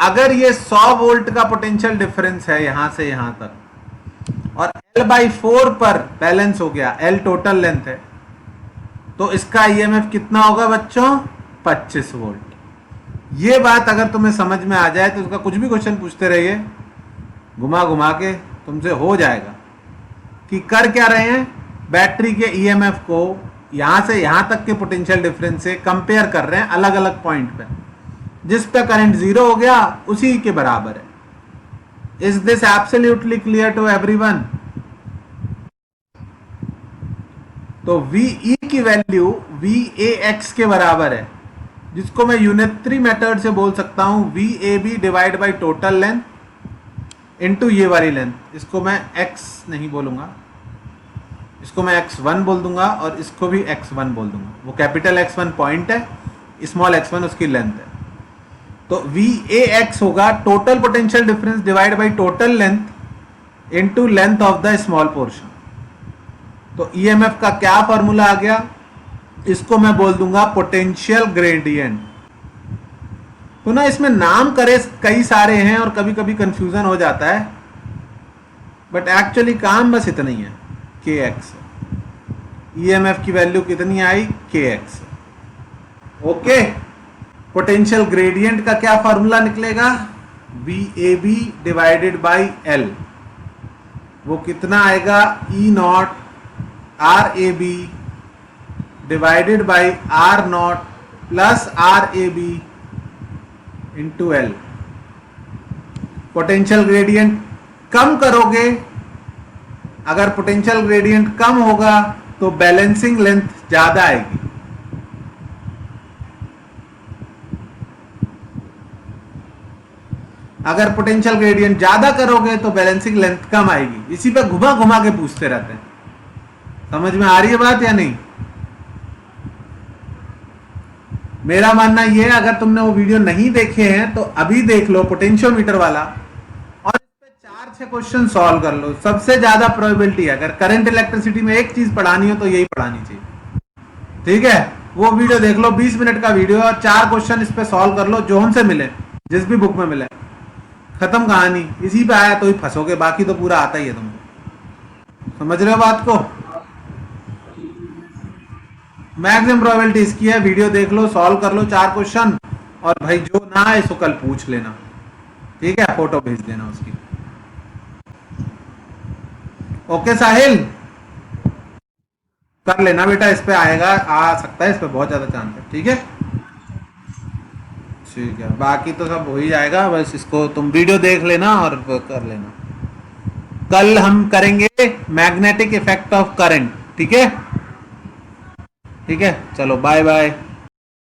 अगर ये 100 वोल्ट का पोटेंशियल डिफरेंस है यहां से यहां तक और L/4 पर बैलेंस हो गया, L टोटल लेंथ है, तो इसका ईएमएफ कितना होगा बच्चों? 25 वोल्ट। ये बात अगर तुम्हें समझ में आ जाए तो उसका कुछ भी क्वेश्चन पूछते रहिए, घुमा घुमा के तुमसे हो जाएगा। कि कर क्या रहे हैं, बैटरी के ईएमएफ को यहां से यहां तक के पोटेंशियल डिफरेंस से कंपेयर कर रहे हैं अलग अलग पॉइंट पे, जिस पे करंट जीरो हो गया उसी के बराबर है। Is this absolutely clear to everyone? तो VE की वैल्यू VAX के बराबर है, जिसको मैं यूनिटरी मेथड से बोल सकता हूं VAB divide by total length into ये वाली लेंथ। इसको मैं X नहीं बोलूंगा, इसको मैं X1 बोल दूंगा और इसको भी X1 बोल दूंगा। वो कैपिटल X1 पॉइंट है, स्मॉल x1 उसकी लेंथ है। तो VAX होगा total potential difference divide by total length into length of the small portion. तो ईएमएफ का क्या फॉर्मूला आ गया, इसको मैं बोल दूंगा पोटेंशियल ग्रेडियंट। तो ना इसमें नाम करे कई सारे हैं और कभी कभी कंफ्यूजन हो जाता है, बट एक्चुअली काम बस इतना ही है, KX। ईएमएफ की वैल्यू कितनी आई, KX। ओके, पोटेंशियल ग्रेडियंट का क्या फॉर्मूला निकलेगा, VAB डिवाइडेड बाई L। वो कितना आएगा, E naught RAB divided by R naught plus RAB into L। Potential gradient कम करोगे, अगर पोटेंशियल ग्रेडियंट कम होगा तो बैलेंसिंग लेंथ ज्यादा आएगी। अगर पोटेंशियल ग्रेडियंट ज्यादा करोगे तो बैलेंसिंग लेंथ कम आएगी। इसी पे घुमा घुमा के पूछते रहते हैं। समझ में आ रही है बात या नहीं? मेरा मानना यह है, अगर तुमने वो वीडियो नहीं देखे हैं तो अभी देख लो पोटेंशियोमीटर वाला, और इस पे 4-6 क्वेश्चन सॉल्व कर लो। सबसे ज्यादा प्रोबेबिलिटी है, अगर करंट इलेक्ट्रिसिटी में एक चीज पढ़ानी हो तो यही पढ़ानी चाहिए। ठीक है, वो वीडियो देख लो, 20 मिनट का वीडियो, और 4 क्वेश्चन इस पे सॉल्व कर लो जो हमसे मिले, जिस भी बुक में मिले। खत्म कहानी। इसी पे आया तो ही फंसोगे, बाकी तो पूरा आता ही है तुमको। समझ रहे हो बात को? मैक्सिमम प्रोबेबिलिटी इसकी है। वीडियो देख लो, सॉल्व कर लो 4 क्वेश्चन, और भाई जो ना आए सो कल पूछ लेना। ठीक है, फोटो भेज देना उसकी। ओके साहिल, कर लेना बेटा, इस पे आएगा, आ सकता है, इस पे बहुत ज्यादा चांस है। ठीक है, ठीक है, बाकी तो सब हो ही जाएगा। बस इसको तुम वीडियो देख लेना और कर लेना। कल हम करेंगे मैग्नेटिक इफेक्ट ऑफ करंट। ठीक है, ठीक है, चलो बाय बाय।